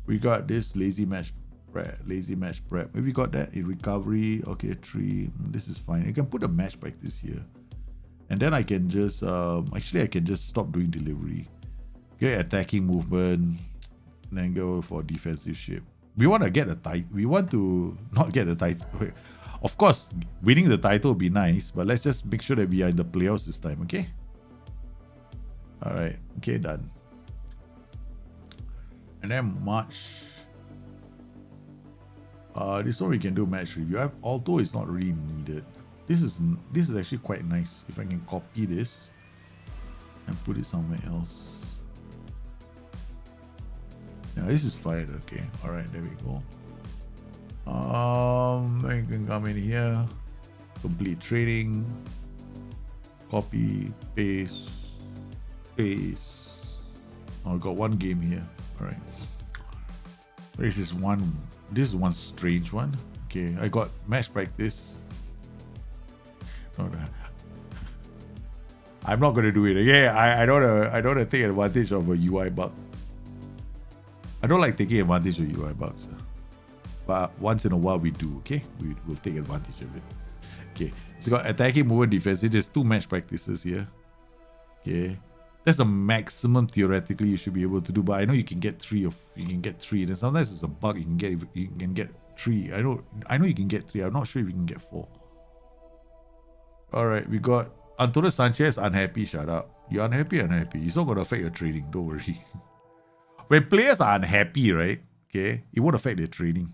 We got this lazy match prep. Maybe we got that in recovery. Okay, 3. This is fine. You can put a match practice here. And then I can just I can just stop doing delivery. Get attacking movement. And then go for defensive shape. We want to get the title. We want to not get the title. Of course, winning the title would be nice, but let's just make sure that we are in the playoffs this time, okay? Alright, okay, done. And then March. This one we can do match review, although it's not really needed. This is actually quite nice. If I can copy this and put it somewhere else. Yeah, this is fine. Okay, all right, there we go. You can come in here, complete trading, copy, paste. Oh, I got one game here. All right. This is one strange one. Okay, I got match practice. No. I'm not gonna do it. Yeah, I don't wanna take advantage of a UI bug. I don't like taking advantage of UI bugs. But once in a while we do, okay? We'll take advantage of it. Okay, so got attacking, movement, defensive. There's 2 match practices here. Okay. That's the maximum theoretically you should be able to do, but I know you can get 3 and sometimes it's a bug you can get 3. I know you can get 3. I'm not sure if you can get 4. Alright, we got Antonio Sanchez unhappy. Shut up. You're unhappy. It's not gonna affect your trading, don't worry. When players are unhappy, right? Okay, it won't affect their training.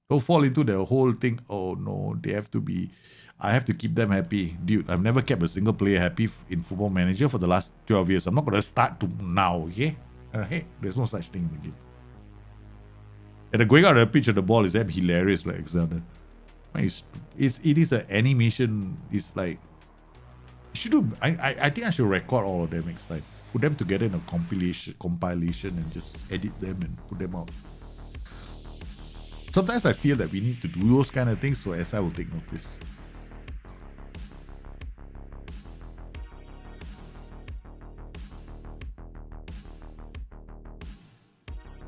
Don't fall into the whole thing. Oh no, I have to keep them happy. Dude, I've never kept a single player happy in Football Manager for the last 12 years. I'm not going to start to now, okay? Alright, there's no such thing in the game. And the going out of the pitch of the ball is that hilarious, like Alexander. It is an animation. It's like, I think I should record all of them next time. Put them together in a compilation and just edit them and put them out. Sometimes I feel that we need to do those kind of things, so SI will take notice.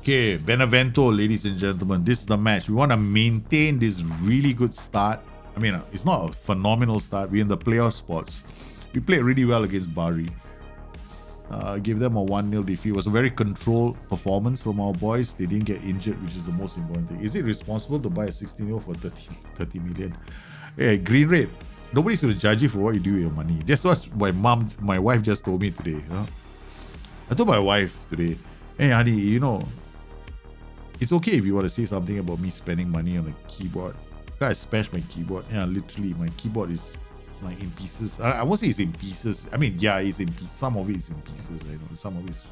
Okay, Benevento, ladies and gentlemen, this is the match. We want to maintain this really good start. I mean, it's not a phenomenal start. We're in the playoff spots. We played really well against Bari. Gave them a 1-0 defeat. It was a very controlled performance from our boys. They didn't get injured, which is the most important thing. Is it responsible to buy a 16-year-old for 30 million? Hey, green red. Nobody's going to judge you for what you do with your money. That's what my wife just told me today. Huh? I told my wife today, hey, honey, you know, it's okay if you want to say something about me spending money on a keyboard. I smashed my keyboard. Yeah, literally, my keyboard is like in pieces. I won't say it's in pieces. I mean, yeah, it's in pieces. Some of it is in pieces. I know some of it is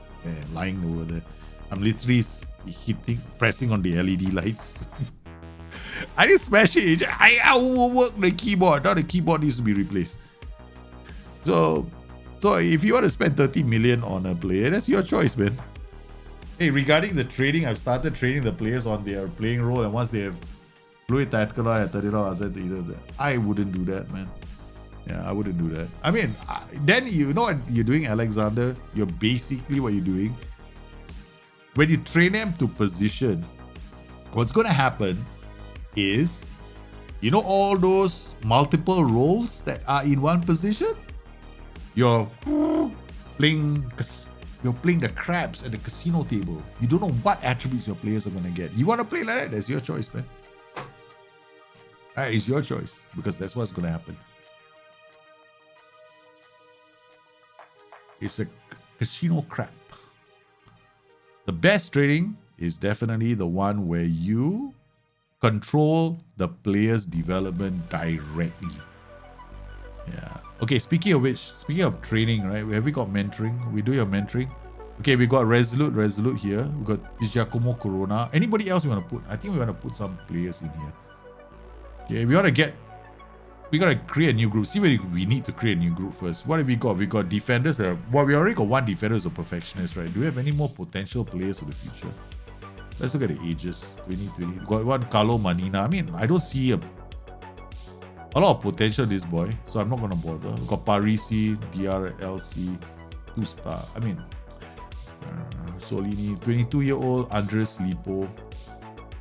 lying over there. I'm literally pressing on the LED lights. I didn't smash it. I overworked the keyboard. Now the keyboard needs to be replaced. So So if you want to spend 30 million on a player, that's your choice, man. Hey, regarding the trading, I've started trading the players on their playing role, and once they have fluid tactical, I wouldn't do that, man. Yeah, I wouldn't do that. I mean, then you know what you're doing, Alexander? You're basically what you're doing. When you train them to position, what's going to happen is, you know, all those multiple roles that are in one position? You're playing the craps at the casino table. You don't know what attributes your players are going to get. You want to play like that? That's your choice, man. That is your choice, because that's what's going to happen. It's a casino crap. The best trading is definitely the one where you control the player's development directly. Yeah. Okay, speaking of which, speaking of training, right? Have we got mentoring? We do your mentoring. Okay, we got Resolute here. We got Giacomo Corona. Anybody else we want to put? I think we want to put some players in here. Okay, we gotta create a new group. See where we need to create a new group first. What have we got? We got defenders. Well, we already got one defender as a perfectionist, right? Do we have any more potential players for the future? Let's look at the ages. 2020. Got one Carlo Manina. I mean, I don't see a lot of potential in this boy, so I'm not gonna bother. We got Parisi, DRLC, 2-star. I mean, Solini, 22-year-old Andres Lipo,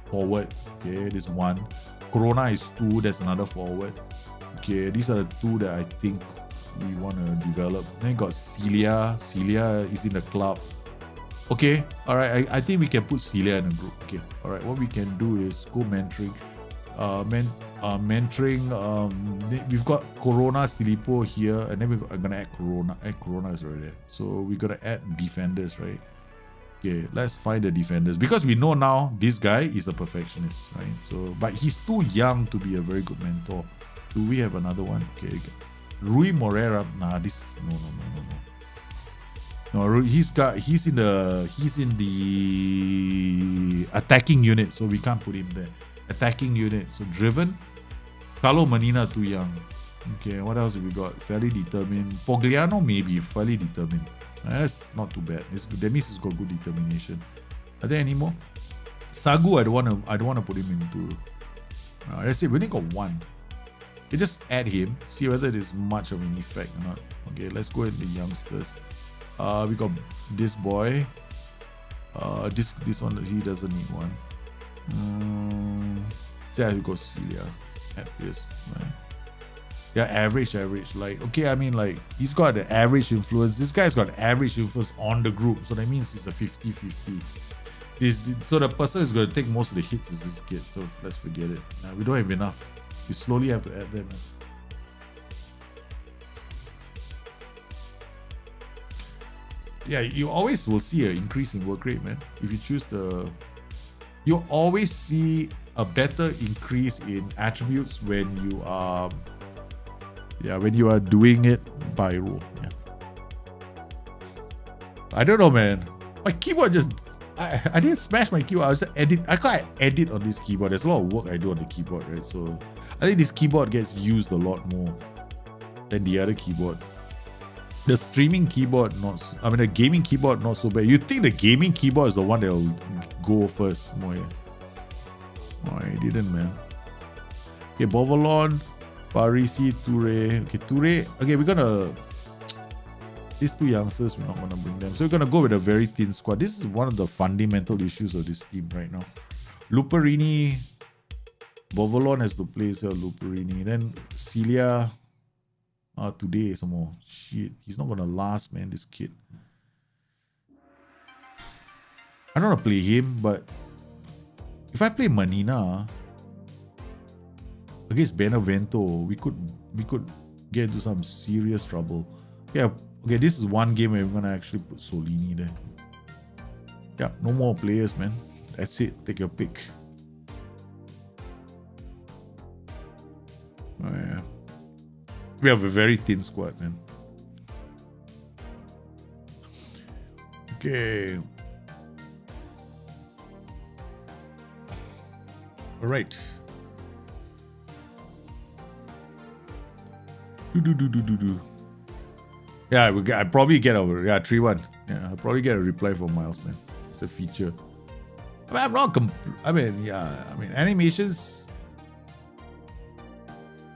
forward. Okay, this one. Corona is 2. That's another forward. Okay, these are the 2 that I think we want to develop. Then got Celia. Celia is in the club. Okay, all right. I think we can put Celia in a group. Okay, all right. What we can do is go mentoring. We've got Corona, Silipo here, and then I'm gonna add Corona. Corona is right there. So we gotta add defenders, right? Okay, let's find the defenders, because we know now this guy is a perfectionist, right? So, but he's too young to be a very good mentor. Do we have another one? Okay, Rui Morera. Nah, this no. No, he's in the attacking unit, so we can't put him there. Attacking unit, so driven. Carlo Manina too young. Okay, what else have we got? Fairly determined. Pogliano maybe fairly determined. That's not too bad. That means he's got good determination. Are there any more? Sagu, I don't want to put him into. Let's see. We only got one. We just add him. See whether there's much of an effect or not. Okay, let's go into youngsters. We got this boy. This one, he doesn't need one. Yeah, we got Celia at this, right? Yeah, average. Like, okay, I mean, like, he's got an average influence. This guy's got average influence on the group. So that means it's a 50-50. So the person who's going to take most of the hits is this kid. So let's forget it. We don't have enough. We slowly have to add them. Yeah, you always will see an increase in work rate, man. If you choose you always see a better increase in attributes when you are doing it by rule. Yeah. I don't know, man. My keyboard just I didn't smash my keyboard. I was just I can't edit on this keyboard. There's a lot of work I do on the keyboard, right? So I think this keyboard gets used a lot more than the other keyboard. The streaming keyboard, the gaming keyboard, not so bad. You think the gaming keyboard is the one that'll go first, Moya? Oh, I didn't, man. Okay, Bovalon, Parisi, Toure. Okay, Toure. Okay, we're gonna. These 2 youngsters, we're not gonna bring them. So we're gonna go with a very thin squad. This is one of the fundamental issues of this team right now. Luperini, Bovalon has to play Luperini. Then Celia. Today some more. Shit, he's not gonna last, man, this kid. I don't want to play him, but if I play Manina against Benevento, we could get into some serious trouble. Yeah, okay, this is one game where we're gonna actually put Solini there. Yeah, no more players, man. That's it. Take your pick. Oh, yeah. We have a very thin squad, man. Okay. All right. Yeah, I'd probably get over. Yeah, 3-1. Yeah, I'll probably get a reply from Miles, man. It's a feature. I mean, I'm not. Animations.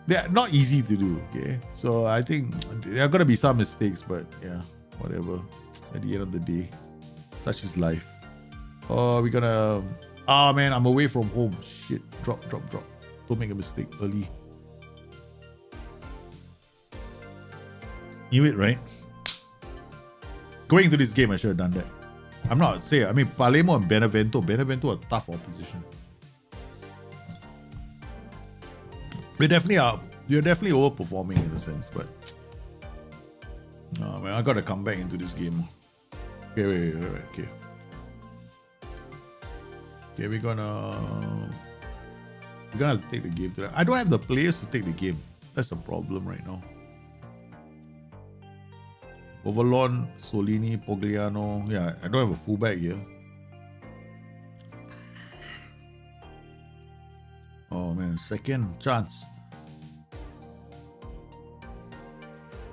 They're not easy to do. Okay, so I think there are gonna be some mistakes, but yeah, whatever. At the end of the day, such is life. Oh, we're gonna. Ah, man, I'm away from home. Shit, drop. Don't make a mistake early. Knew it, right? Going into this game, I should have done that. I'm not saying. I mean, Palermo and Benevento. Benevento are tough opposition. They definitely are. You're definitely overperforming in a sense, but no, man, I gotta come back into this game. Okay, wait. Okay. Okay, we're gonna have to take the game today. I don't have the players to take the game. That's a problem right now. Overlon, Solini, Pogliano. Yeah, I don't have a fullback here. Oh man, second chance.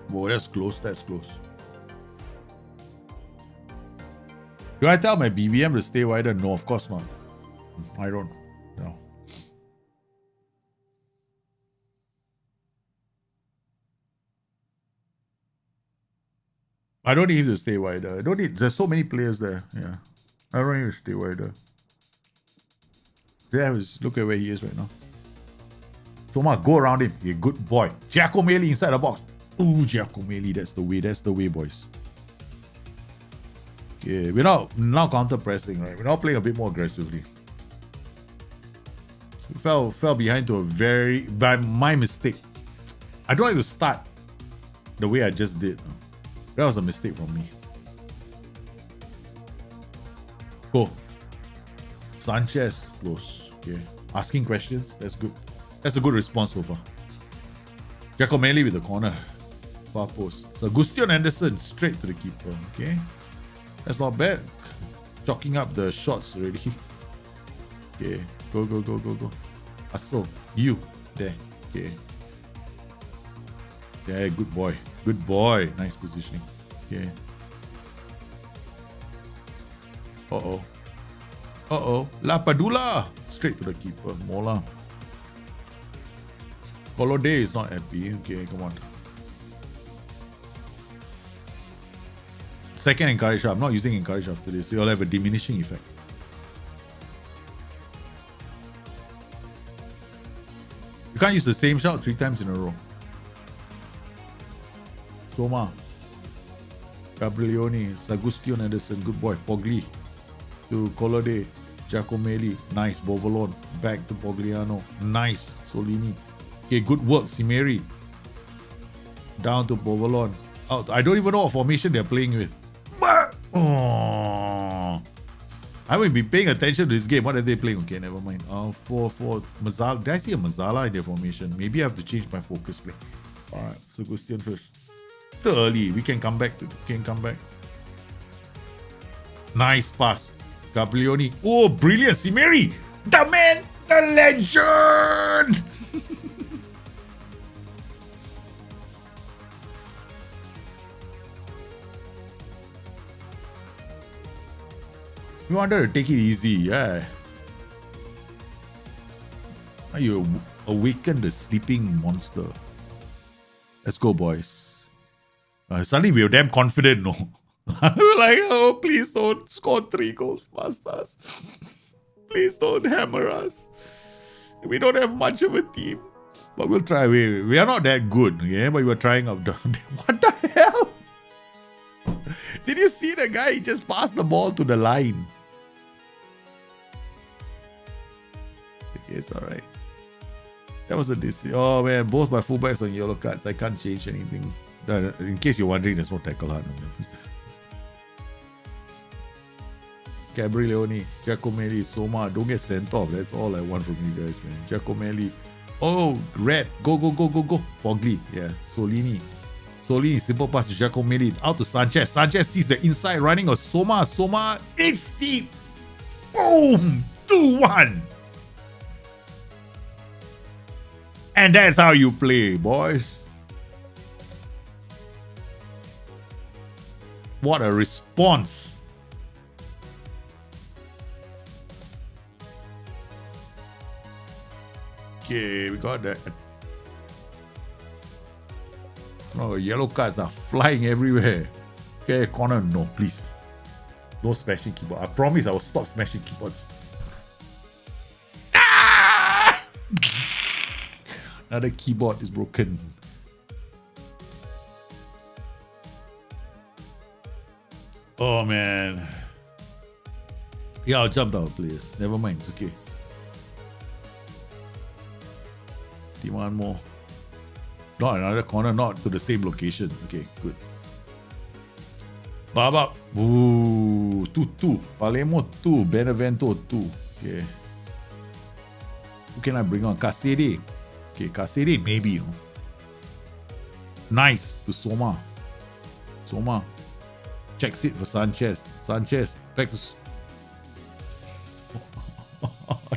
Whoa, that's close. That's close. Do I tell my BBM to stay wider? No, of course not. I don't. No. I don't need him to stay wider. I don't need. There's so many players there. Yeah, I don't need to stay wider. Yeah, look at where he is right now. Soma, go around him. Yeah, good boy. Giacomelli inside the box. Ooh, Giacomelli. That's the way. That's the way, boys. Okay, we're now counter pressing, right? We're now playing a bit more aggressively. We fell behind to by my mistake. I don't like to start the way I just did. That was a mistake from me. Go. Sanchez, close. Okay. Asking questions. That's good. That's a good response so far. Giacomelli with the corner. Far post. So Gustion Anderson straight to the keeper. Okay. That's not bad. Chalking up the shots already. Okay. Go. Hustle. You. There. Okay. Yeah, good boy. Good boy. Nice positioning. Okay. Uh-oh. La Padula. Straight to the keeper. Mola. Colode is not happy. Okay, come on. Second encourage. I'm not using encourage after this. It'll have a diminishing effect. You can't use the same shot 3 times in a row. Soma. Gabrielioni. Sagustion Anderson. Good boy. Pogli. To Colode. Giacomelli. Nice. Bovolon. Back to Pogliano. Nice. Solini. Okay, good work. Simeri. Down to Bovolon. Out. I don't even know what formation they're playing with. Oh. I haven't been paying attention to this game. What are they playing? Okay, never mind. For Mazzala. Did I see a Mazzala in their formation? Maybe I have to change my focus play. Alright, so Gustian first. Still early. We can come back. Nice pass. Gabrielioni. Oh, brilliant. Simeri. The man. The legend. You wanted to take it easy, yeah. Now you awaken the sleeping monster. Let's go, boys. Suddenly we were damn confident, no? We were like, oh, please don't score 3 goals past us. Please don't hammer us. We don't have much of a team. But we'll try. We are not that good, yeah? But we were trying out. What the hell? Did you see the guy? He just passed the ball to the line. It's alright. That was a DC. Oh man, both my fullbacks on yellow cards. I can't change anything. In case you're wondering, there's no tackle hard on them. Gabrielioni, Giacomelli, Soma. Don't get sent off. That's all I want from you guys, man. Giacomelli. Oh, red. Go. Pogli. Yeah. Solini, simple pass to Giacomelli. Out to Sanchez. Sanchez sees the inside running of Soma. It's deep. Boom. 2-1. And that's how you play, boys. What a response. Okay, we got that. No, yellow cards are flying everywhere. Okay, corner, no, please. No smashing keyboard. I promise I will stop smashing keyboards. Ah! Another keyboard is broken. Oh man. Yeah, I'll jump down, players. Never mind, it's okay. Demand more. Not another corner, not to the same location. Okay, good. Baba. Ooh, 2-2. Palermo 2. Benevento 2. Okay. Who can I bring on? Casede. Okay, Casede, maybe. Nice to Soma. Soma. Checks it for Sanchez. Sanchez. Back to...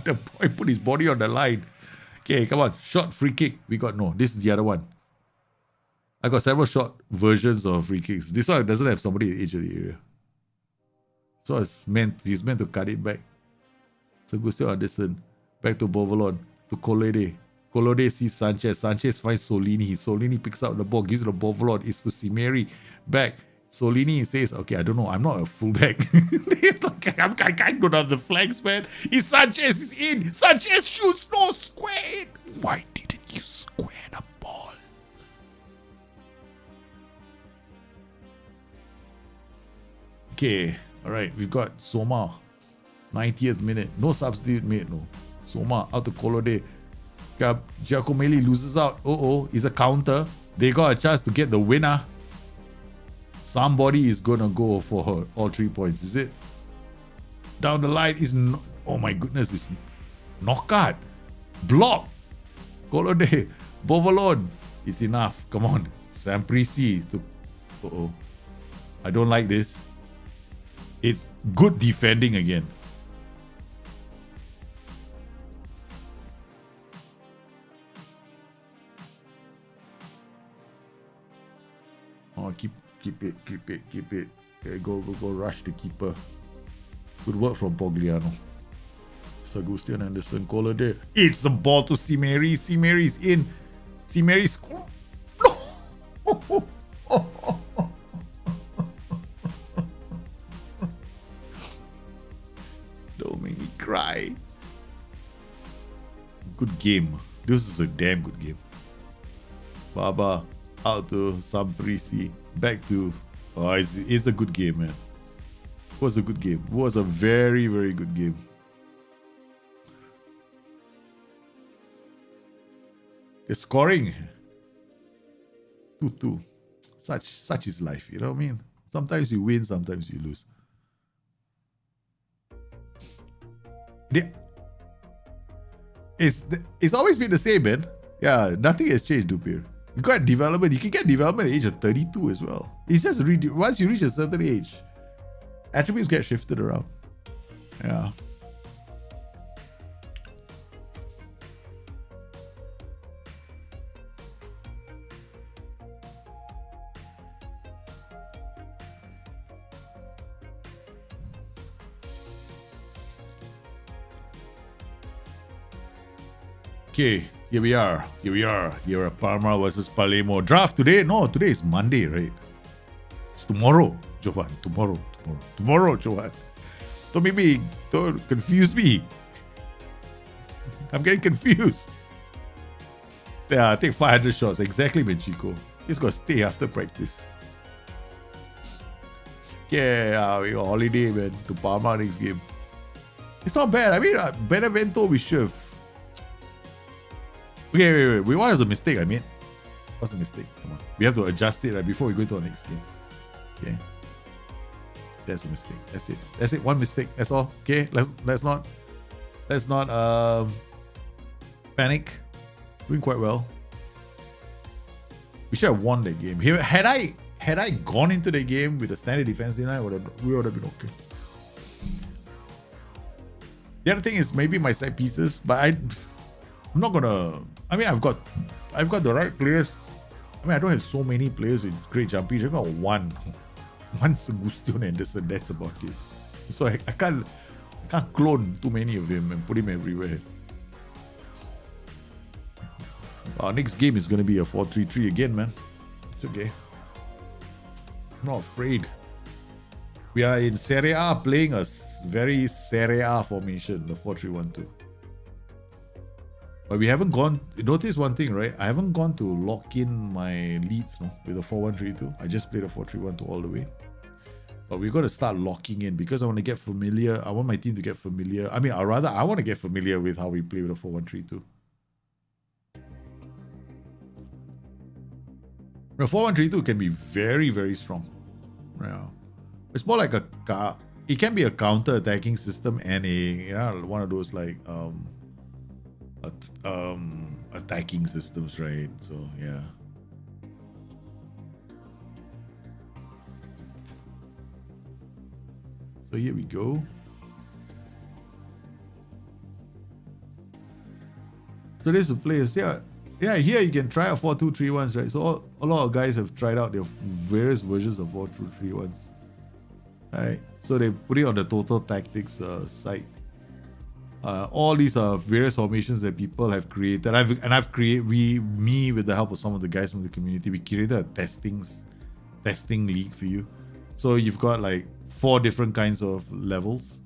The boy put his body on the line. Okay, come on. Short free kick. We got no. This is the other one. I got several short versions of free kicks. This one doesn't have somebody at the edge of the area. So he's meant to cut it back. So Gustavo Anderson. Back to Bovalon. To Colode. Colode sees Sanchez. Sanchez finds Solini. Solini picks up the ball. Gives it to Bovalon. It's to Simeri. Back. Solini says, okay, I don't know. I'm not a fullback. I can't go down the flanks, man. It's Sanchez is in. Sanchez shoots. No, square it. Why didn't you square the ball? Okay. All right. We've got Soma. 90th minute. No substitute made. No. Soma out to Colode. Giacomelli loses out. It's a counter. They got a chance to get the winner. Somebody is gonna go for her all 3 points, is it? Down the line is oh my goodness, it's knockout. Block. Colode. Bovalon. It's enough. Come on. Samprisi to I don't like this. It's good defending again. Oh, keep it. Okay, go, rush the keeper. Good work from Pogliano. Sagustian Anderson, Colode. It's a ball to Simeri. Simeri's in. Simeri score. No! Don't make me cry. Good game. This is a damn good game. Baba out to Samprisi. Back to... Oh, it's a good game, man. It was a good game. It was a very, very good game. The scoring. 2-2. Such is life, you know what I mean? Sometimes you win, sometimes you lose. It's always been the same, man. Yeah, nothing has changed, Dupir. You got development. You can get development at the age of 32 as well. It's just once you reach a certain age, attributes get shifted around. Yeah. Okay, here we are. Here are Parma versus Palermo. Draft today? No, today is Monday, right? It's tomorrow, Jovan. Tomorrow, Jovan. Don't confuse me. I'm getting confused. Yeah, I take 500 shots. Exactly, Benchico. He's got to stay after practice. Yeah, we got holiday, man, to Parma next game. It's not bad. I mean, Benevento, we should have. Okay, wait. What was a mistake I made? What's the mistake? Come on. We have to adjust it right before we go to our next game. Okay. That's a mistake. That's it. One mistake. That's all. Okay. Let's not panic. Doing quite well. We should have won that game. Had I gone into the game with a standard defense line, we would have been okay. The other thing is maybe my set pieces, but I'm not gonna. I mean, I've got the right players. I mean, I don't have so many players with great jumping. I've got one. one Gustion Anderson, that's about it. So I can't clone too many of him and put him everywhere. Our next game is going to be a 4-3-3 again, man. It's okay. I'm not afraid. We are in Serie A playing a very Serie A formation, the 4-3-1-2. But we haven't gone... Notice one thing, right? I haven't gone to lock in my leads with the 4-1-3-2. I just played a 4-3-1-2 all the way. But we've got to start locking in because I want to get familiar. I want my team to get familiar. I mean, I want to get familiar with how we play with a 4-1-3-2. The 4-1-3-2 can be very, very strong. Yeah. It's more like it can be a counter-attacking system and one of those like attacking systems, right? So yeah. So here we go. So this is the players. Yeah, here you can try a 4-2-3-1s, right? So a lot of guys have tried out their various versions of 4-2-3-1s. Right? So they put it on the Total Tactics site. All these are various formations that people have created. Me with the help of some of the guys from the community, we created a testing league for you. So you've got like 4 different kinds of levels.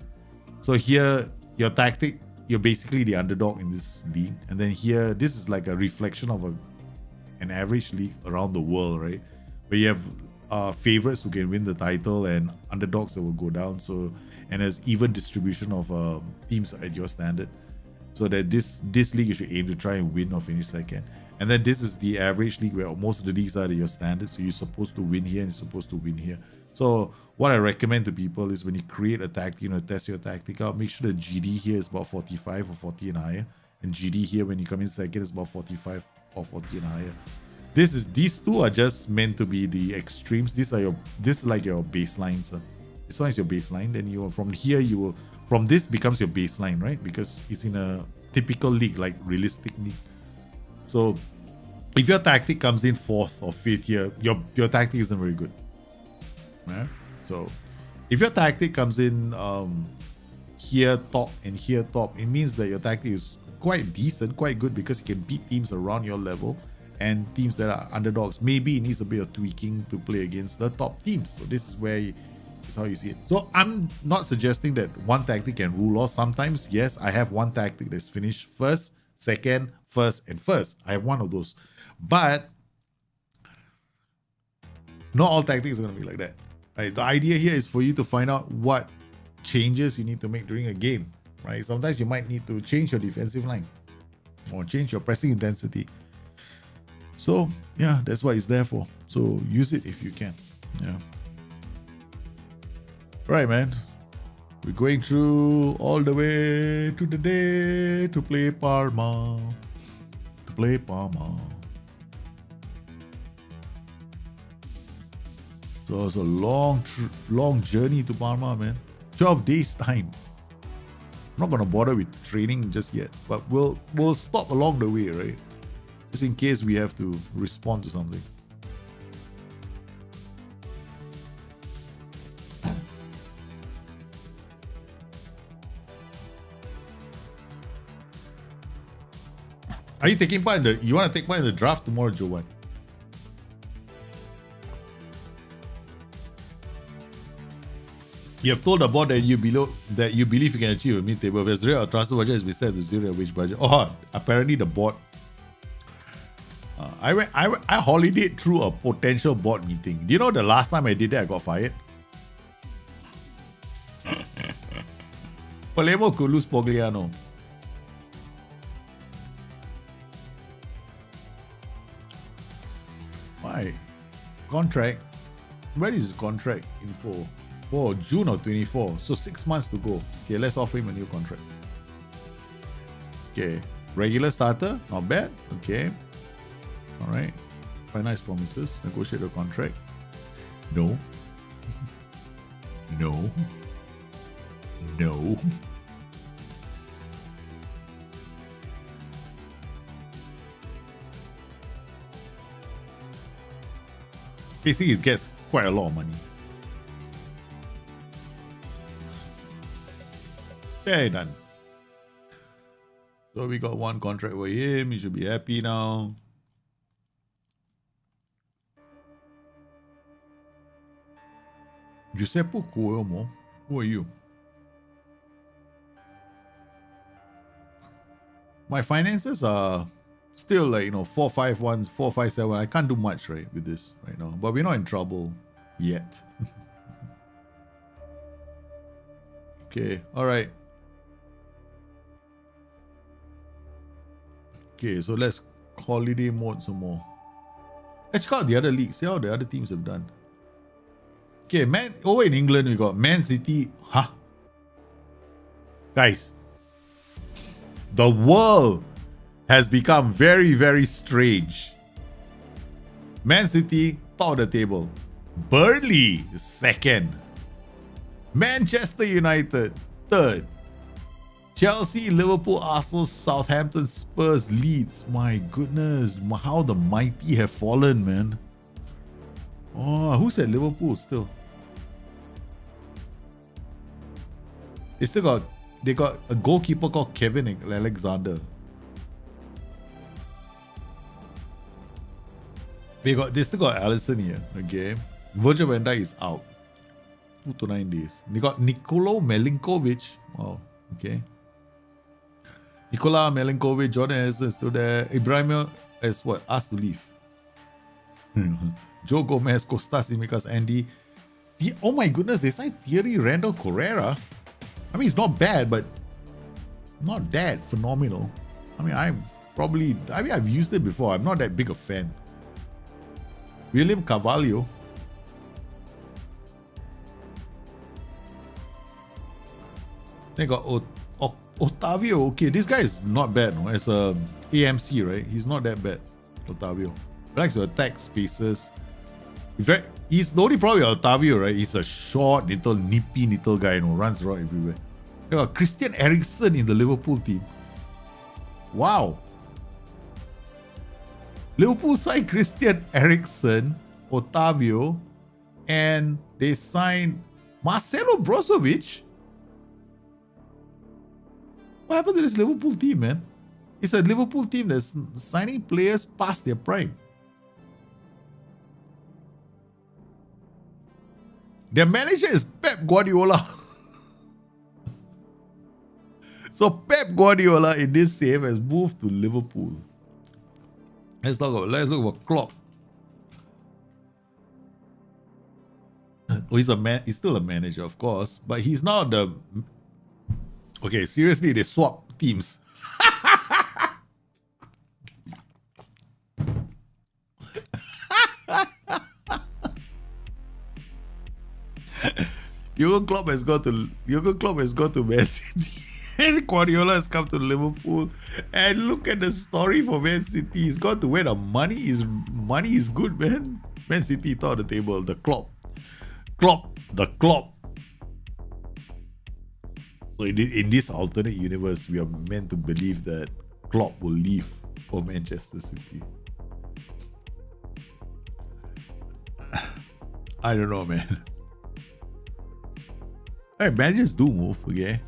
So here, your tactic, you're basically the underdog in this league. And then here, this is like a reflection of an average league around the world, right? Where you have favorites who can win the title and underdogs that will go down. So, and there's even distribution of teams at your standard. So that this league you should aim to try and win or finish second. And then this is the average league where most of the leagues are at your standard. So you're supposed to win here and you're supposed to win here. So what I recommend to people is when you create a tactic, test your tactic out, make sure the GD here is about 45 or 40 and higher. And GD here, when you come in second, is about 45 or 40 and higher. These two are just meant to be the extremes. This is like your baselines. This one is your baseline. Then from this becomes your baseline, right? Because it's in a typical league, like realistic league. So if your tactic comes in 4th or 5th here, your tactic isn't very good. Right? So if your tactic comes in here top and here top, it means that your tactic is quite decent, quite good, because you can beat teams around your level and teams that are underdogs. Maybe it needs a bit of tweaking to play against the top teams. So this is how you see it. So I'm not suggesting that one tactic can rule all. Sometimes, yes, I have one tactic that's finished first, second, first, and first. I have one of those. But not all tactics are going to be like that. Right? The idea here is for you to find out what changes you need to make during a game. Right? Sometimes you might need to change your defensive line or change your pressing intensity. So yeah, that's what it's there for. So use it if you can. Yeah. Right, man. We're going through all the way to the day to play Parma. So it's a long journey to Parma, man. 12 days time. I'm not gonna bother with training just yet, but we'll stop along the way, right? Just in case we have to respond to something. Are you taking part in you want to take part in the draft tomorrow, Joanne? You have told the board that you believe you can achieve a mid-table. If there's real transfer budget has been set to zero wage budget. Oh, apparently the board. I holidayed through a potential board meeting. Do you know the last time I did that I got fired? Palermo could lose Pogliano. Why? Contract? Where is his contract info? Oh, June of 24. So 6 months to go. Okay, let's offer him a new contract. Okay. Regular starter, not bad. Okay. Alright. Quite nice promises. Negotiate a contract. No. No. No. Basically, he gets quite a lot of money. Okay, done. So we got one contract for him. He should be happy now. Giuseppe Cuomo, who are you? My finances are still like, 451, 457. I can't do much right with this right now, but we're not in trouble yet. Okay, all right. Okay, so let's holiday mode some more. Let's check out the other leagues. See how the other teams have done. Okay, over in England, we got Man City. Huh? Guys, the world has become very, very strange. Man City, top of the table. Burnley, second. Manchester United, third. Chelsea, Liverpool, Arsenal, Southampton, Spurs, Leeds. My goodness, how the mighty have fallen, man. Oh, who said Liverpool still? They got a goalkeeper called Kevin Alexander. They still got Alisson here. Okay. Virgil van Dijk is out. 2 to 9 days. They got Nikola Milinkovic. Wow. Okay. Nikola Milinkovic, Jordan Henderson is still there. Ibrahim is asked to leave. Joe Gomez, Costas Simicas, Andy. Oh my goodness, they signed Thierry Randall Correa. I mean, it's not bad, but not that phenomenal. I mean, I've used it before. I'm not that big a fan. William Carvalho. They got Otavio. Okay, this guy is not bad. No? As a AMC, right? He's not that bad. Otavio. He likes to attack spaces. He's the only problem with Otavio, right? He's a short, nippy guy, runs around everywhere. They got Christian Eriksen in the Liverpool team. Wow. Liverpool signed Christian Eriksen, Otavio, and they signed Marcelo Brozovic. What happened to this Liverpool team, man? It's a Liverpool team that's signing players past their prime. Their manager is Pep Guardiola. So Pep Guardiola in this save has moved to Liverpool. Let's look about Klopp. Oh, he's still a manager, of course, but he's now the... Okay, seriously, they swap teams. Jurgen Klopp has gone to Man City. And Guardiola has come to Liverpool. And look at the story for Man City. He's gone to where the money is good, man. Man City top of the table. The Klopp. So in this alternate universe, we are meant to believe that Klopp will leave for Manchester City. I don't know, man. Hey, managers do move, okay?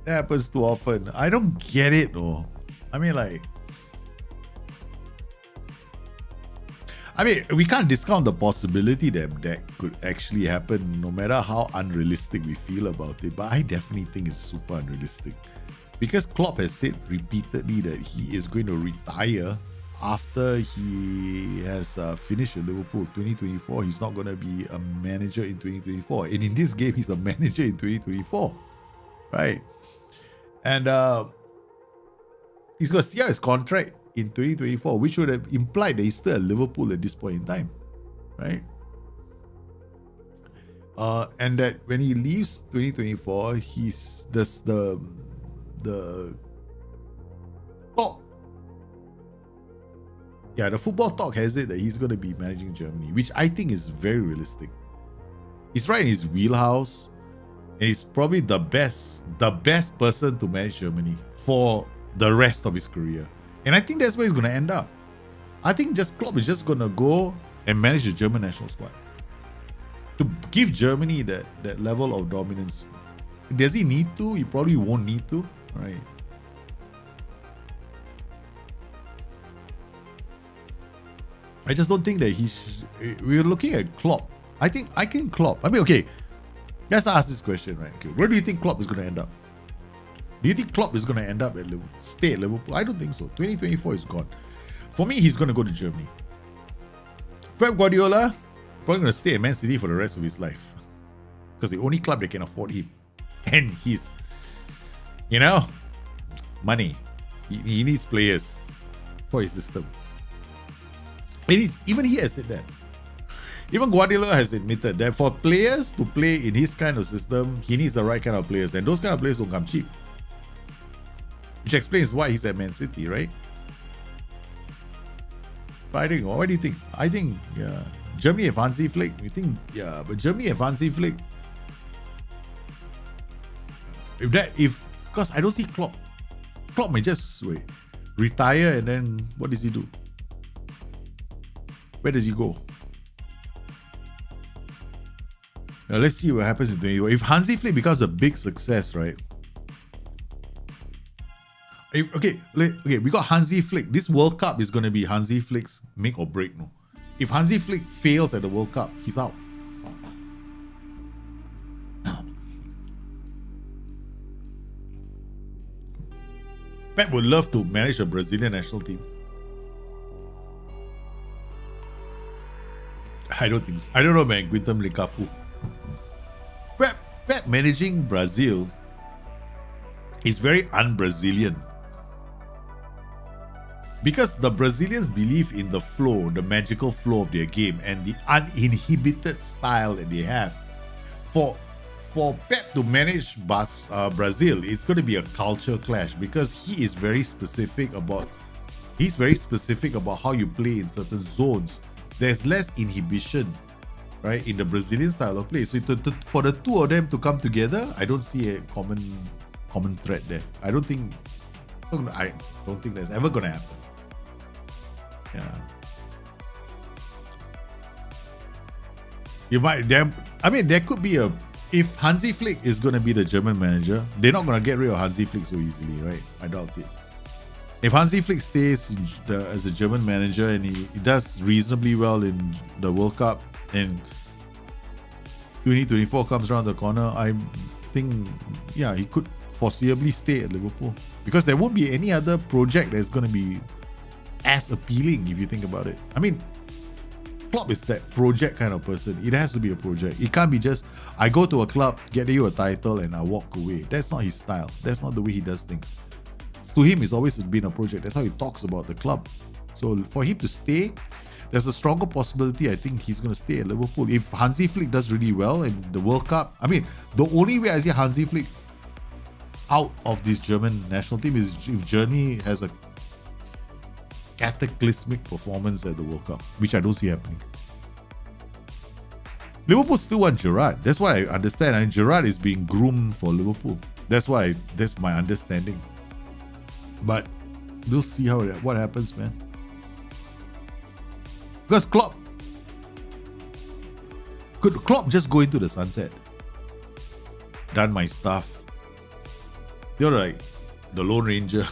That happens too often. I don't get it, though. I mean, we can't discount the possibility that could actually happen, no matter how unrealistic we feel about it. But I definitely think it's super unrealistic. Because Klopp has said repeatedly that he is going to retire after he has finished at Liverpool 2024. He's not going to be a manager in 2024. And in this game, he's a manager in 2024. Right? And he's going to see out his contract in 2024, which would have implied that he's still at Liverpool at this point in time, right? And that when he leaves 2024, the talk. Yeah, the football talk has it that he's going to be managing Germany, which I think is very realistic. He's right in his wheelhouse, and he's probably the best person to manage Germany for the rest of his career. And I think that's where he's going to end up. I think Klopp is just going to go and manage the German national squad to give Germany that level of dominance Does he need to? He probably won't need to, right? I just don't think that we're looking at Klopp. I think Klopp. I mean, okay, let's ask this question, right? Okay, where do you think Klopp is going to end up? Do you think Klopp is going to end up at Liverpool, stay at Liverpool? I don't think so. 2024 is gone. For me, he's going to go to Germany. Pep Guardiola probably going to stay at Man City for the rest of his life, because the only club that can afford him, and he's, money. He needs players for his system. Even he has said that. Even Guardiola has admitted that for players to play in his kind of system, he needs the right kind of players, and those kind of players don't come cheap. Which explains why he's at Man City, right? But I think, what do you think? I think, Germany and Hansi Flick. You think, but Germany and Hansi Flick. Because I don't see Klopp. Klopp may just retire, and then what does he do? Where does he go? Now let's see what happens in 2024. If Hansi Flick becomes a big success, right? Okay, we got Hansi Flick. This World Cup is going to be Hansi Flick's make or break. No, if Hansi Flick fails at the World Cup, he's out. Pep would love to manage a Brazilian national team. I don't think so. I don't know, man. Quinton Likapu. Pep managing Brazil is very un-Brazilian. Because the Brazilians believe in the flow, the magical flow of their game, and the uninhibited style that they have. For Pep to manage Brazil, it's going to be a culture clash, because he's very specific about how you play in certain zones. There's less inhibition, right, in the Brazilian style of play. So for the two of them to come together, I don't see a common thread there. I don't think that's ever going to happen. Yeah. There could be if Hansi Flick is going to be the German manager, they're not going to get rid of Hansi Flick so easily, right? I doubt it. If Hansi Flick stays as a German manager and he does reasonably well in the World Cup, and 2024 comes around the corner, I think, he could foreseeably stay at Liverpool, because there won't be any other project that's going to be as appealing if you think about it. I mean, Klopp is that project kind of person. It has to be a project. It can't be just, I go to a club, get you a title, and I walk away. That's not his style. That's not the way he does things. To him, it's always been a project. That's how he talks about the club. So for him to stay, there's a stronger possibility, I think, he's going to stay at Liverpool. If Hansi Flick does really well in the World Cup, the only way I see Hansi Flick out of this German national team is if Germany has a cataclysmic performance at the World Cup, which I don't see happening. Liverpool still want Gerrard. That's what I understand. I mean, Gerrard is being groomed for Liverpool. That's my understanding. But we'll see what happens, man. Because could Klopp just go into the sunset? Done my stuff. You're like the Lone Ranger.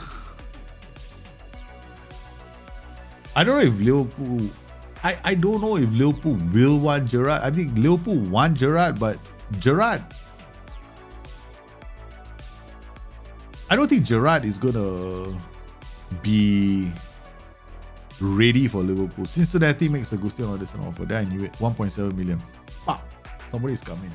I don't know if Liverpool. I don't know if Liverpool will want Gerrard. I think Liverpool want Gerrard, but Gerrard, I don't think Gerrard is gonna be ready for Liverpool. Cincinnati makes Agustin Anderson offer. Then I knew it. 1.7 million. Somebody's coming.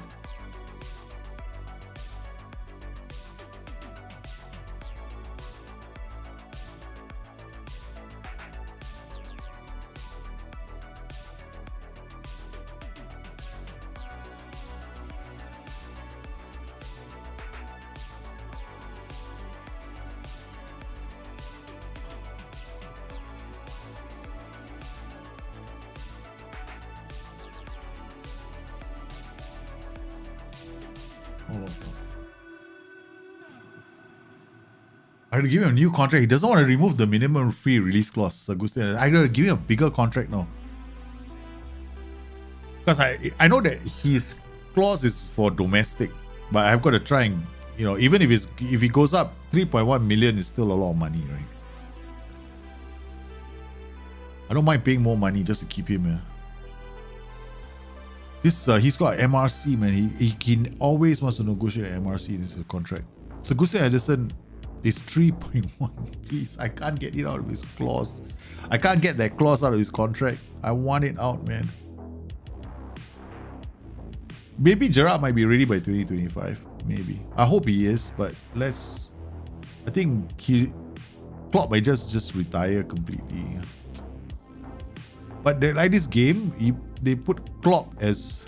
I got to give him a new contract. He doesn't want to remove the minimum free release clause, Agustin. I got to give him a bigger contract now. Because I know that his clause is for domestic. But I've got to try and, even if he goes up, 3.1 million is still a lot of money, right? I don't mind paying more money just to keep him here. He's got MRC, man. He always wants to negotiate an MRC in his contract. So Gustav Ederson is 3.1. Please, I can't get it out of his clause. I can't get that clause out of his contract. I want it out, man. Maybe Gerrard might be ready by 2025. Maybe. I hope he is, but I think Klopp might just retire completely. But like this game, they put Klopp as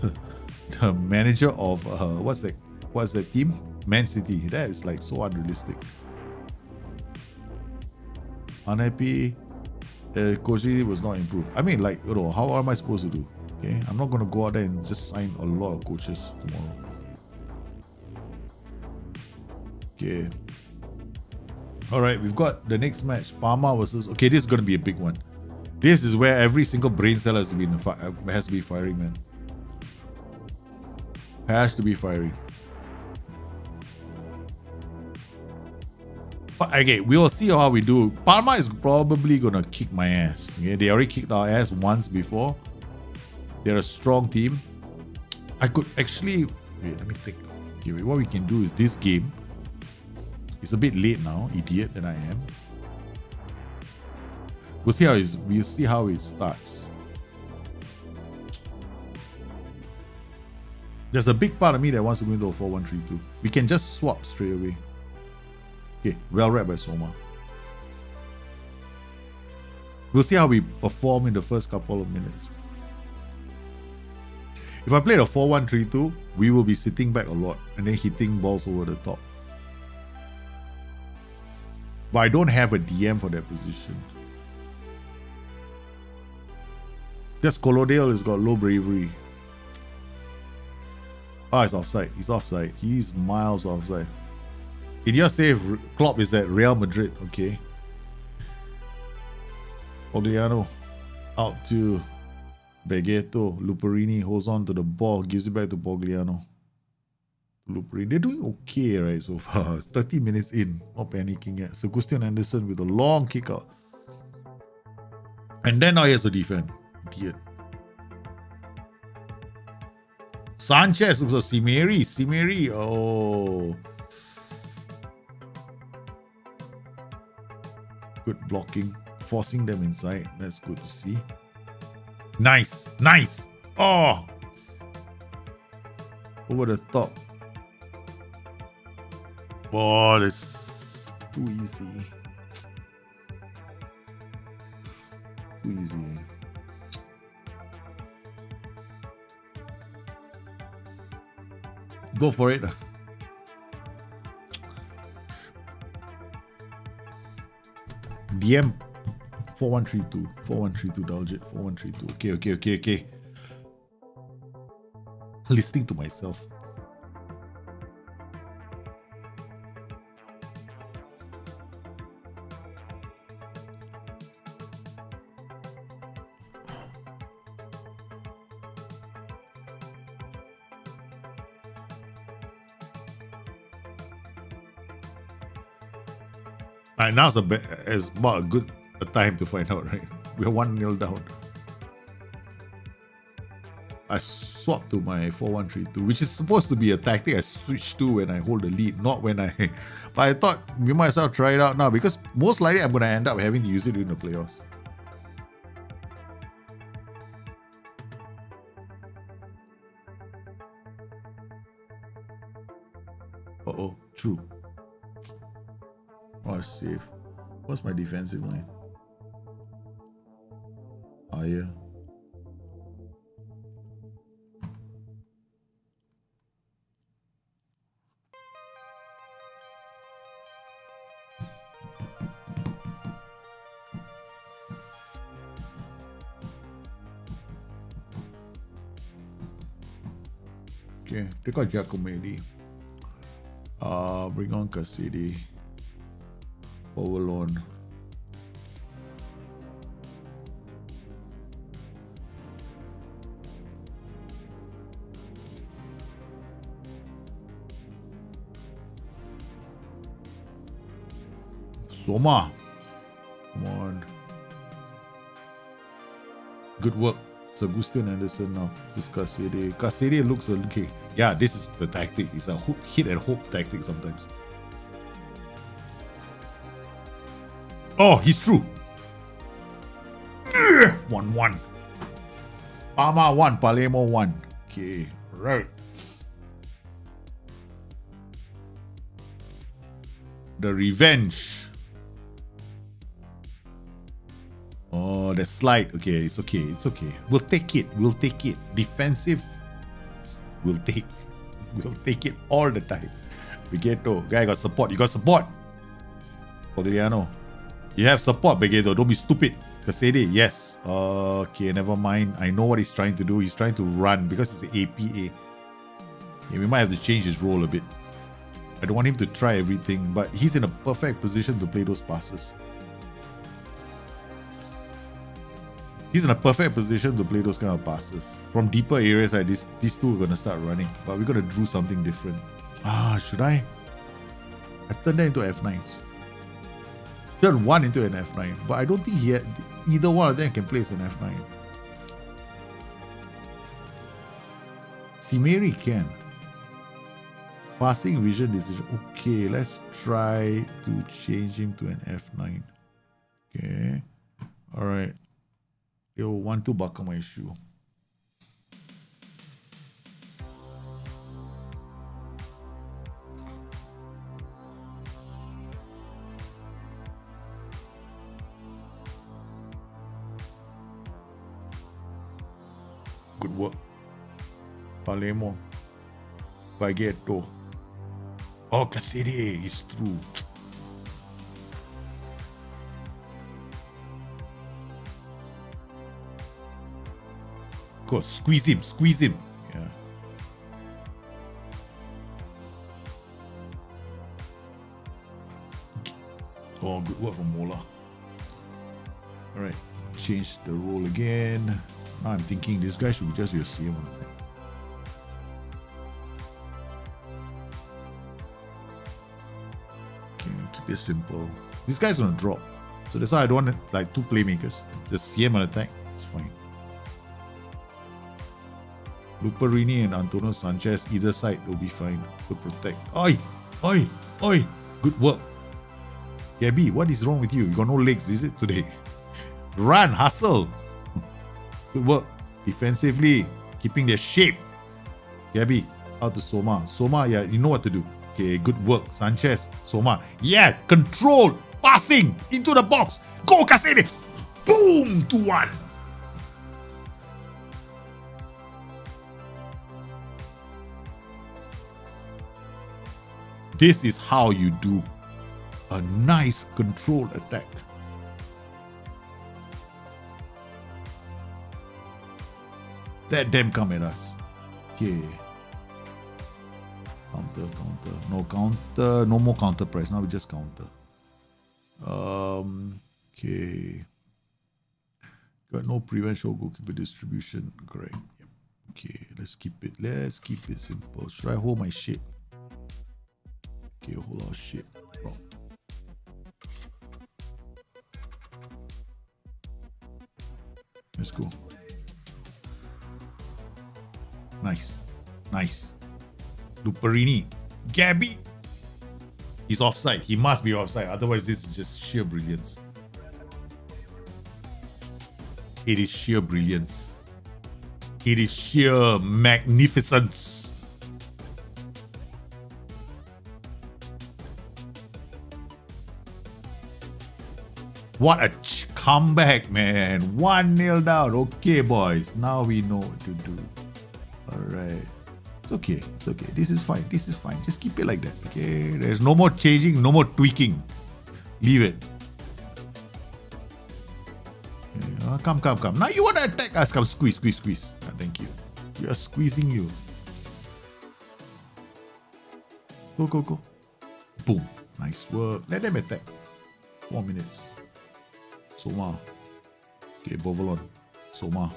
the manager of what's that team? Man City. That is like so unrealistic. Unhappy. Coach was not improved. I mean, like, how am I supposed to do? Okay, I'm not gonna go out there and just sign a lot of coaches tomorrow. Okay. All right, we've got the next match. Parma versus. Okay, this is gonna be a big one. This is where every single brain cell has to be firing, man. Has to be firing. But okay, we will see how we do. Parma is probably gonna kick my ass. Okay, they already kicked our ass once before. They're a strong team. I could actually wait. Let me think. Okay, what we can do is this game. It's a bit late now, idiot that I am. We'll see how it starts. There's a big part of me that wants to go into a 4-1-3-2. We can just swap straight away. Okay, well read by Soma. We'll see how we perform in the first couple of minutes. If I played a 4-1-3-2, we will be sitting back a lot and then hitting balls over the top. But I don't have a DM for that position. Just Colodale has got low bravery. Oh, it's offside. He's offside. He's miles offside. In your save, Klopp is at Real Madrid. Okay. Pogliano out to Beghetto. Luperini holds on to the ball, gives it back to Pogliano. Luperini. They're doing okay, right, so far. 30 minutes in. Not panicking yet. So Gustian Anderson with a long kick out. And then now he has to defend. Idiot. Sanchez looks like Simeri. Oh. Good blocking. Forcing them inside. That's good to see. Nice. Oh. Over the top. Oh, that's too easy. Too easy. Go for it. DM 4132. 4132 Daljit. 4132. Okay. Listening to myself. Now's about a good time to find out, right? We're 1-0 down. I swapped to my 4-1-3-2, which is supposed to be a tactic I switch to when I hold the lead, not when I... But I thought we might as well try it out now because most likely I'm going to end up having to use it during the playoffs. Uh-oh, true. Oh, safe. What's my defensive line? Higher. Okay, take out Giacomelli. Bring on Cassidy. Overload. Soma. Come on. Good work. Sagustin Anderson now. This Kasede. Kasede looks okay. Yeah, this is the tactic. It's a hit and hope tactic sometimes. Oh, he's true. 1-1. Parma 1, Palermo 1. Okay, right. The revenge. Oh, the slide. Okay, it's okay. It's okay. We'll take it. We'll take it. Defensive. We'll take it all the time. Begeto. Guy got support. You got support. Pogliano. You have support, Begeto. Don't be stupid. Kasede, yes. Okay, never mind. I know what he's trying to do. He's trying to run because it's an APA. Yeah, we might have to change his role a bit. I don't want him to try everything, but he's in a perfect position to play those passes. He's in a perfect position to play those kind of passes. From deeper areas, like these two are going to start running, but we're going to do something different. Should I? I turned that into F9s. Turn one into an F9, but I don't think either one of them can place an F9. Simeri can. Passing vision decision. Okay, let's try to change him to an F9. Okay. Alright. Yo, 1-2 buckle my shoe. Good work. Palermo. Baguetto. Oh, Kasede is through. Go, squeeze him. Yeah. Oh, good work from Mola. Alright, change the role again. Now I'm thinking this guy should just be a CM on that. Okay, keep it simple. This guy's gonna drop. So that's why I don't want like two playmakers. Just CM on attack. It's fine. Luperini and Antonio Sanchez, either side will be fine to protect. Oi! Good work. Gabby, what is wrong with you? You got no legs, is it, today? Run, hustle. Good work. Defensively, keeping their shape. Gabby, out to Soma. Soma, yeah, you know what to do. Okay, good work. Sanchez, Soma. Yeah, control. Passing into the box. Go, Kasede. Boom, 2-1. This is how you do a nice controlled attack. Let them come at us. Okay. Counter. No counter. No more counter press. Now we just counter. Okay. Got no prevent show goalkeeper distribution. Correct. Yep. Okay. Let's keep it simple. Should I hold my shit? Okay, hold our shit. Wrong. Let's go. Nice. Luperini. Gabby. He's offside. He must be offside. Otherwise, this is just sheer brilliance. It is sheer brilliance. It is sheer magnificence. What a comeback, man. 1-0 down. Okay, boys. Now we know what to do. Alright. It's okay. This is fine. Just keep it like that. Okay. There's no more changing, no more tweaking. Leave it. Okay. Come. Now you want to attack us. Come, squeeze. Thank you. We are squeezing you. Go. Boom. Nice work. Let them attack. 4 minutes. Soma. Okay, Bovolon. Soma.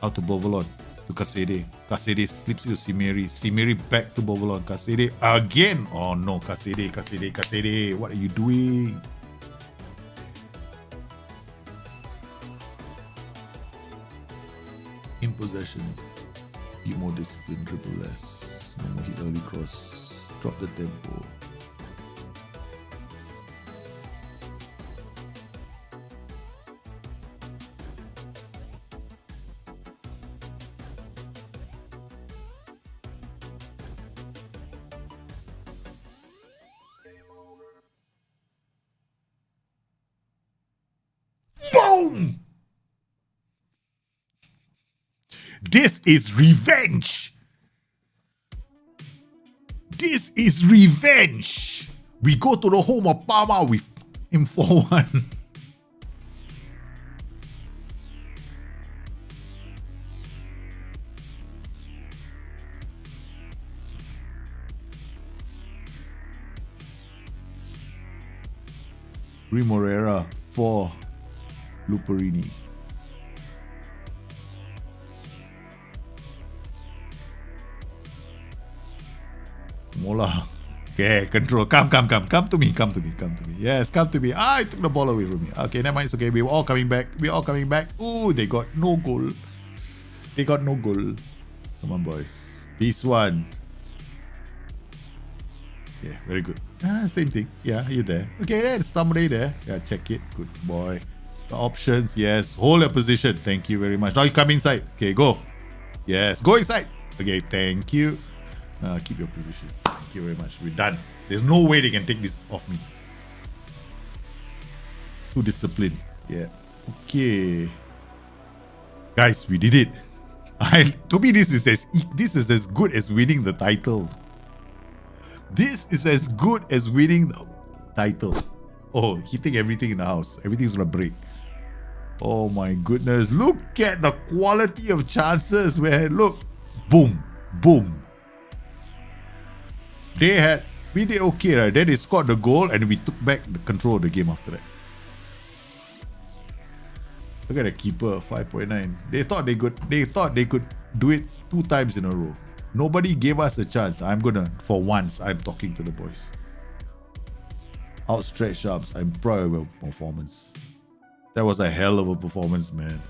Out to Bovolon. To Kasede. Kasede slips into Simeri. Simeri back to Bovolon. Kasede again. Oh no, Kasede. What are you doing? possession. Be more disciplined, dribble less. No hit early cross. Drop the tempo. Boom! This is revenge. This is revenge. We go to the home of Parma with him 4-1. Morera 4. Luperini. Mola. Okay, control. Come to me. Yes, come to me. I took the ball away from me. Okay, never mind. It's okay. We're all coming back. Ooh, they got no goal. Come on, boys. This one. Yeah, very good. Same thing. Yeah, you're there. Okay, there's somebody there. Yeah, check it. Good boy. The options, yes. Hold your position. Thank you very much. Now you come inside. Okay, go. Yes, go inside. Okay, thank you. Keep your positions. Thank you very much. We're done. There's no way they can take this off me. Too disciplined. Yeah. Okay. Guys, we did it. To me, this is as good as winning the title. This is as good as winning the title. Oh, hitting everything in the house. Everything's gonna break. Oh my goodness. Look at the quality of chances where, look, boom, boom. We did okay, right? Then they scored the goal and we took back the control of the game after that. Look at the keeper, 5.9. They thought they could do it 2 times in a row. Nobody gave us a chance. For once, I'm talking to the boys. Outstretched arms. I'm proud of our performance. That was a hell of a performance, man.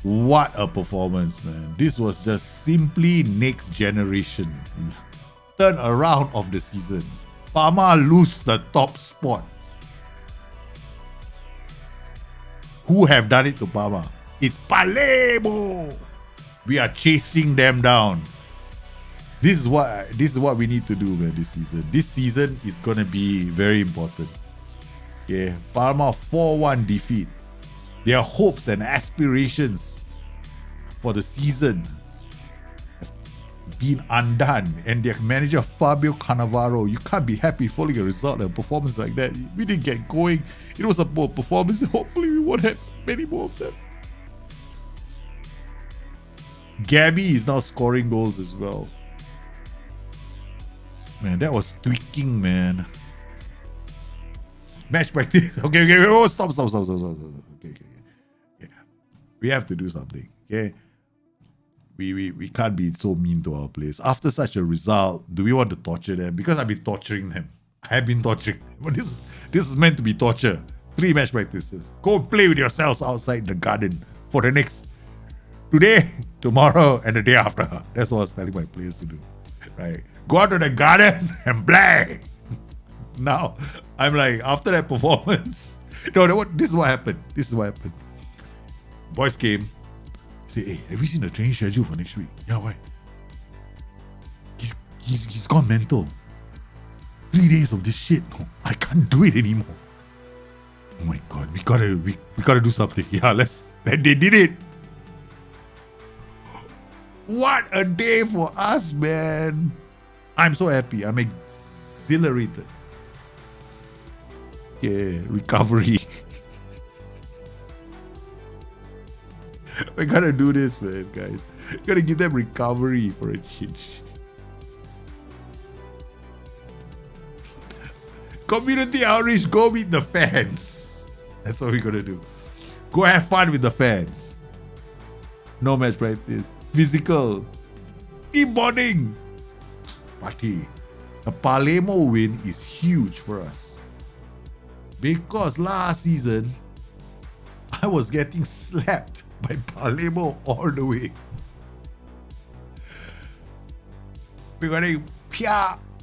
What a performance, man. This was just simply next generation. Turn around of the season. Parma lose the top spot. Who have done it to Parma? It's Palermo. We are chasing them down. This is what we need to do, man, this season. This season is gonna be very important. Yeah, Parma 4-1 defeat. Their hopes and aspirations for the season have been undone. And their manager Fabio Cannavaro, you can't be happy following a result and a performance like that. We didn't get going. It was a poor performance. Hopefully we won't have many more of them. Gabby is now scoring goals as well. Man, that was tweaking, man. Match practice. Okay. Oh, stop. Okay. We have to do something. Okay. We can't be so mean to our players. After such a result, do we want to torture them? Because I've been torturing them. I have been torturing them. But this is meant to be torture. 3 match practices. Go play with yourselves outside the garden for the next today, tomorrow, and the day after. That's what I was telling my players to do. Right? Go out to the garden and play. Now, I'm like, after that performance, this is what happened. Boys came, say, hey, have you seen the training schedule for next week? Yeah, why? He's gone mental. 3 days of this shit. No, I can't do it anymore. Oh my god, we gotta do something. Yeah, then they did it. What a day for us, man. I'm so happy. I'm exhilarated. Yeah, recovery. We gotta do this, man, guys. Gotta give them recovery for a change. Community outreach, go meet the fans. That's what we're gonna do. Go have fun with the fans. No match practice. Physical. Team bonding. Party. The Palermo win is huge for us. Because last season, I was getting slapped by Palermo all the way. Because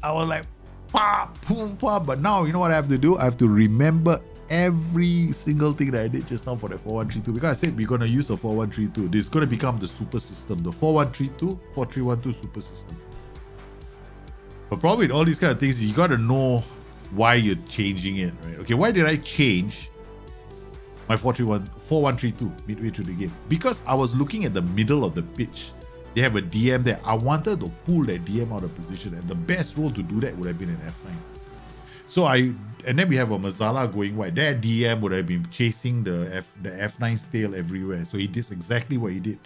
I was like, pa, boom, pa. But now, you know what I have to do? I have to remember every single thing that I did just now for the 4-1-3-2. Because I said we're going to use a 4-1-3-2. This is going to become the super system. The 4-1-3-2, 4-3-1-2 super system. But probably with all these kind of things, you got to know why you're changing it, right? Okay, why did I change my 4-1-3-2 midway through the game? Because I was looking at the middle of the pitch. They have a DM there. I wanted to pull that DM out of position, and the best role to do that would have been an F9. So and then we have a Mazzala going wide. That DM would have been chasing the F9's tail everywhere. So he did exactly what he did.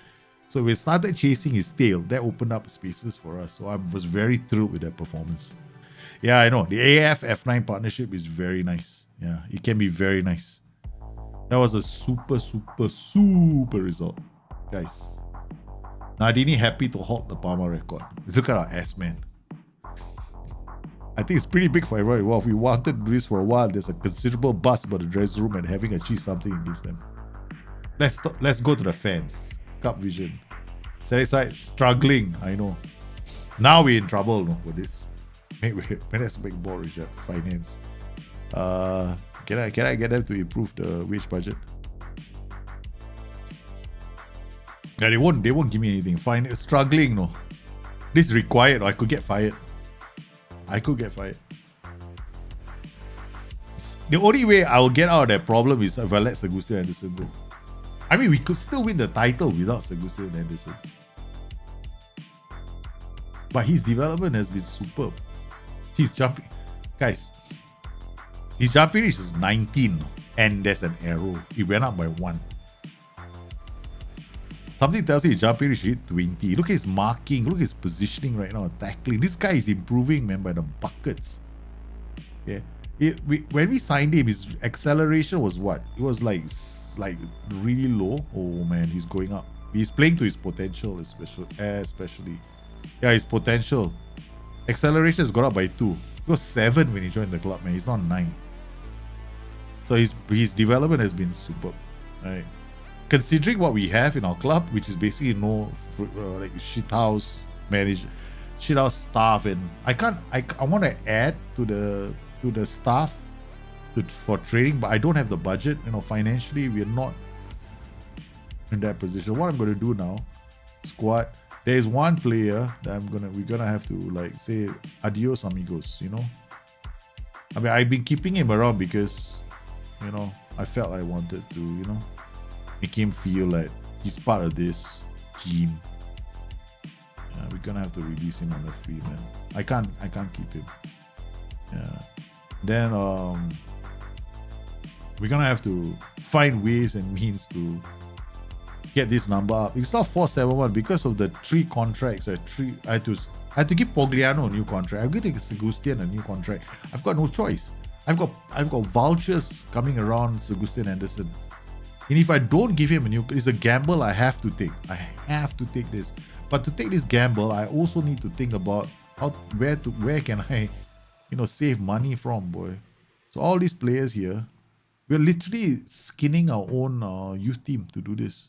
So we started chasing his tail. That opened up spaces for us. So I was very thrilled with that performance. Yeah, I know. The AF F9 partnership is very nice. Yeah, it can be very nice. That was a super result, guys. Nardini happy to halt the Parma record. Look at our S-man. I think it's pretty big for everyone involved. We wanted to do this for a while. There's a considerable buzz about the dressing room and having achieved something against them. Let's go to the fans. Cup vision. Satisfied, struggling. I know. Now we're in trouble for this. Let's make more Richard. Finance. Can I get them to improve the wage budget? Yeah, they won't give me anything. Fine, struggling, no. This is required, or I could get fired. The only way I will get out of that problem is if I let Sagustian Anderson go. I mean, we could still win the title without Sagustian Anderson. But his development has been superb. He's jumping. Guys, his jumping reach is 19, and there's an arrow. He went up by 1. Something tells you his jumping reach is 20. Look at his marking. Look at his positioning right now. Tackling. This guy is improving, man, by the buckets. Yeah. When we signed him, his acceleration was what? It was like really low. Oh man, he's going up. He's playing to his potential, especially. Yeah, his potential. Acceleration has gone up by 2. He was 7 when he joined the club, man. He's not 9. So his development has been superb. Right. Considering what we have in our club, which is basically like shithouse staff, and I want to add to the staff for training, but I don't have the budget. You know, financially we are not in that position. What I'm going to do now, squad. There is one player that we're gonna have to like say adios amigos. You know, I mean, I've been keeping him around because, you know, I felt I wanted to, you know, make him feel like he's part of this team. We're gonna have to release him on the free, man. I can't keep him. Yeah. Then we're gonna have to find ways and means to get this number up. It's not 471 because of the 3 contracts. I had to give Pogliano a new contract. I'm giving Sagustian a new contract. I've got no choice. I've got vouchers coming around Sagustian Anderson. And if I don't give him a new, it's a gamble I have to take. I have to take this. But to take this gamble, I also need to think about where can I, you know, save money from, boy. So all these players here, we're literally skinning our own youth team to do this.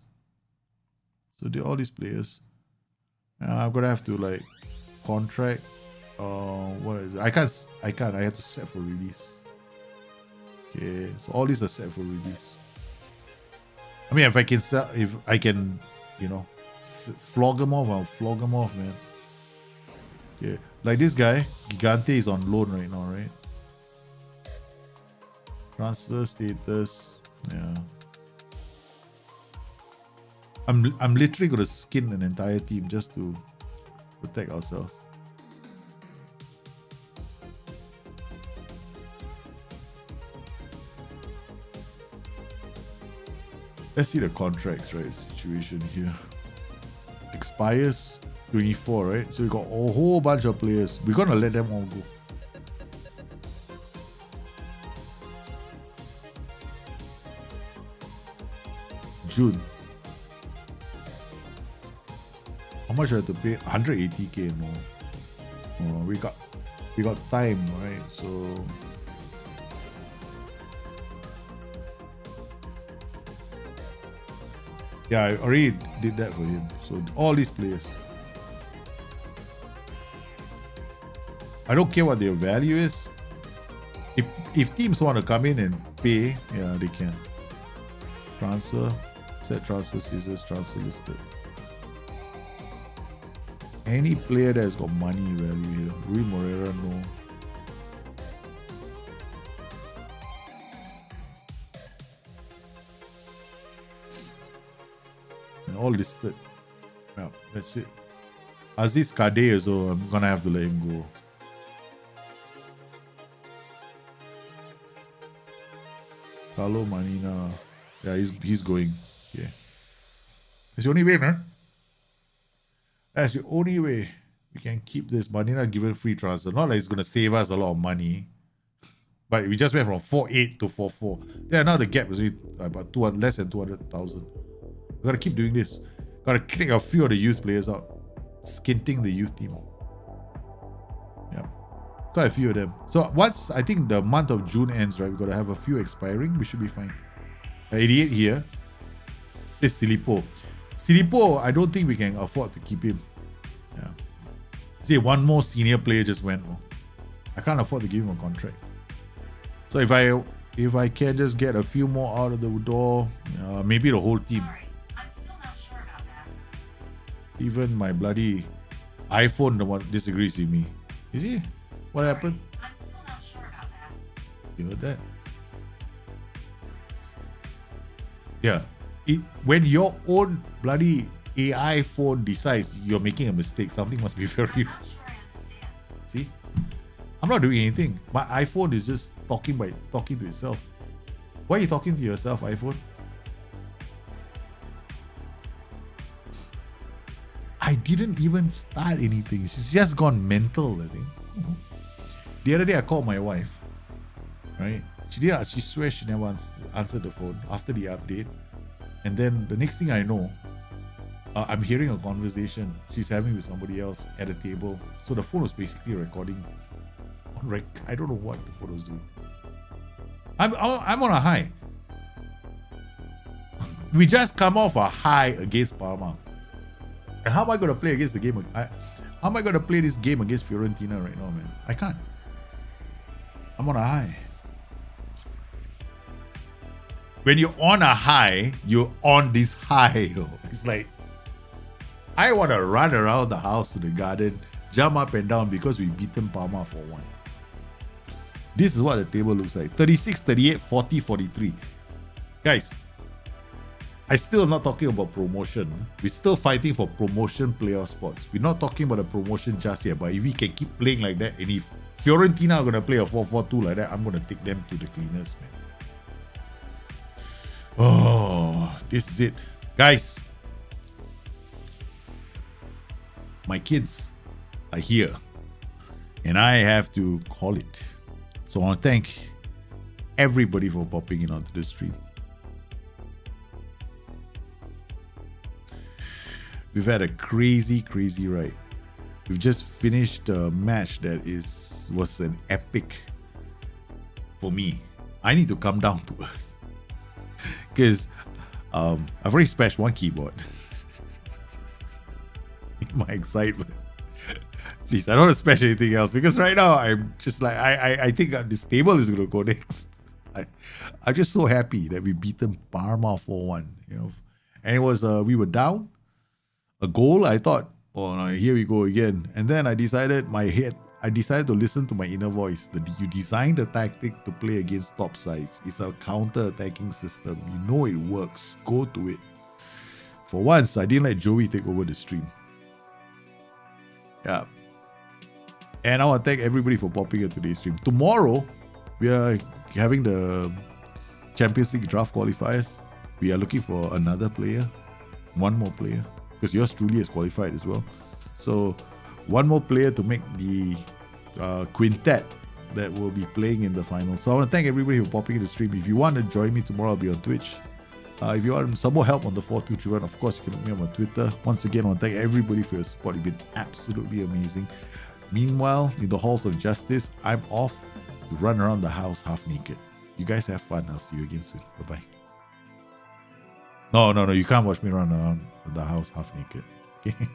So all these players, I'm gonna have to like contract. What is it? I can't. I have to set for release. Okay, so all these are set for release. I mean, if I can, you know, flog them off, I'll flog them off, man. Okay, like this guy, Gigante is on loan right now, right? Transfer status, yeah. I'm literally gonna skin an entire team just to protect ourselves. Let's see the contracts, right? Situation here. Expires 24, right? So we got a whole bunch of players. We're gonna let them all go. June. How much I have to pay? 180k, no. We got time, right? So Yeah, I already did that for him. So all these players. I don't care what their value is. If teams want to come in and pay, yeah, they can. Transfer, set transfer scissors, transfer listed. Any player that has got money value here. Rui Moreira, no. And all listed. Yeah, that's it. Aziz Kade as well, I'm gonna have to let him go. Carlo Manina. Yeah, he's going. Yeah. That's the only way, man. That's the only way we can keep this. Manina given free transfer. Not like it's gonna save us a lot of money. But we just went from 4.8 to 4.4. Yeah, now the gap is about less than 200,000. We gotta keep doing this. Gotta kick a few of the youth players out. Skinting the youth team. Yeah. Quite a few of them. So once I think the month of June ends, right? We gotta have a few expiring. We should be fine. 88 here. This Silipo. Silipo, I don't think we can afford to keep him. Yeah. See, one more senior player just went. Oh, I can't afford to give him a contract. So if I can just get a few more out of the door, maybe the whole team. Sorry, I'm still not sure about that. Even my bloody iPhone the one disagrees with me. You see? What happened? I'm still not sure about that. You heard that? Yeah. When your own bloody AI phone decides you're making a mistake, something must be very... I'm not sure I understand. See? I'm not doing anything. My iPhone is just talking to itself. Why are you talking to yourself, iPhone? I didn't even start anything. She's just gone mental, I think. The other day I called my wife. Right? She swears she never answered the phone after the update. And then the next thing I know, I'm hearing a conversation she's having with somebody else at a table. So the phone was basically recording. I don't know what the phone was doing. I'm on a high. We just come off a high against Parma. And how am I going to play against the game? How am I going to play this game against Fiorentina right now, man? I can't. I'm on a high. When you're on a high, you're on this high. It's like, I want to run around the house to the garden, jump up and down because we've beaten Parma 4-1. This is what the table looks like. 36, 38, 40, 43. Guys, I'm still not talking about promotion. We're still fighting for promotion playoff spots. We're not talking about the promotion just yet. But if we can keep playing like that, and if Fiorentina are going to play a 4-4-2 like that, I'm going to take them to the cleaners, man. Oh, this is it. Guys, my kids are here. And I have to call it. So I want to thank everybody for popping in onto the stream. We've had a crazy ride. We've just finished a match that was an epic for me. I need to come down to earth. Because I've already smashed one keyboard. My excitement. Please, I don't want to smash anything else because right now I'm just like, I think this table is going to go next. I'm just so happy that we beaten Parma 4-1, and it was, we were down a goal. I thought, oh no, here we go again. And then I decided to listen to my inner voice. You designed a tactic to play against top sides. It's a counter-attacking system. You know it works. Go to it. For once, I didn't let Joey take over the stream. Yeah. And I want to thank everybody for popping into today's stream. Tomorrow, we are having the Champions League draft qualifiers. We are looking for another player. One more player. Because yours truly is qualified as well. So, one more player to make the quintet that will be playing in the final. So I want to thank everybody for popping in the stream. If you want to join me tomorrow, I'll be on Twitch. If you want some more help on the 4231, of course, you can look me up on Twitter. Once again, I want to thank everybody for your support. You've been absolutely amazing. Meanwhile, in the halls of justice, I'm off to run around the house half naked. You guys have fun. I'll see you again soon. Bye-bye. No, no, no. You can't watch me run around the house half naked. Okay.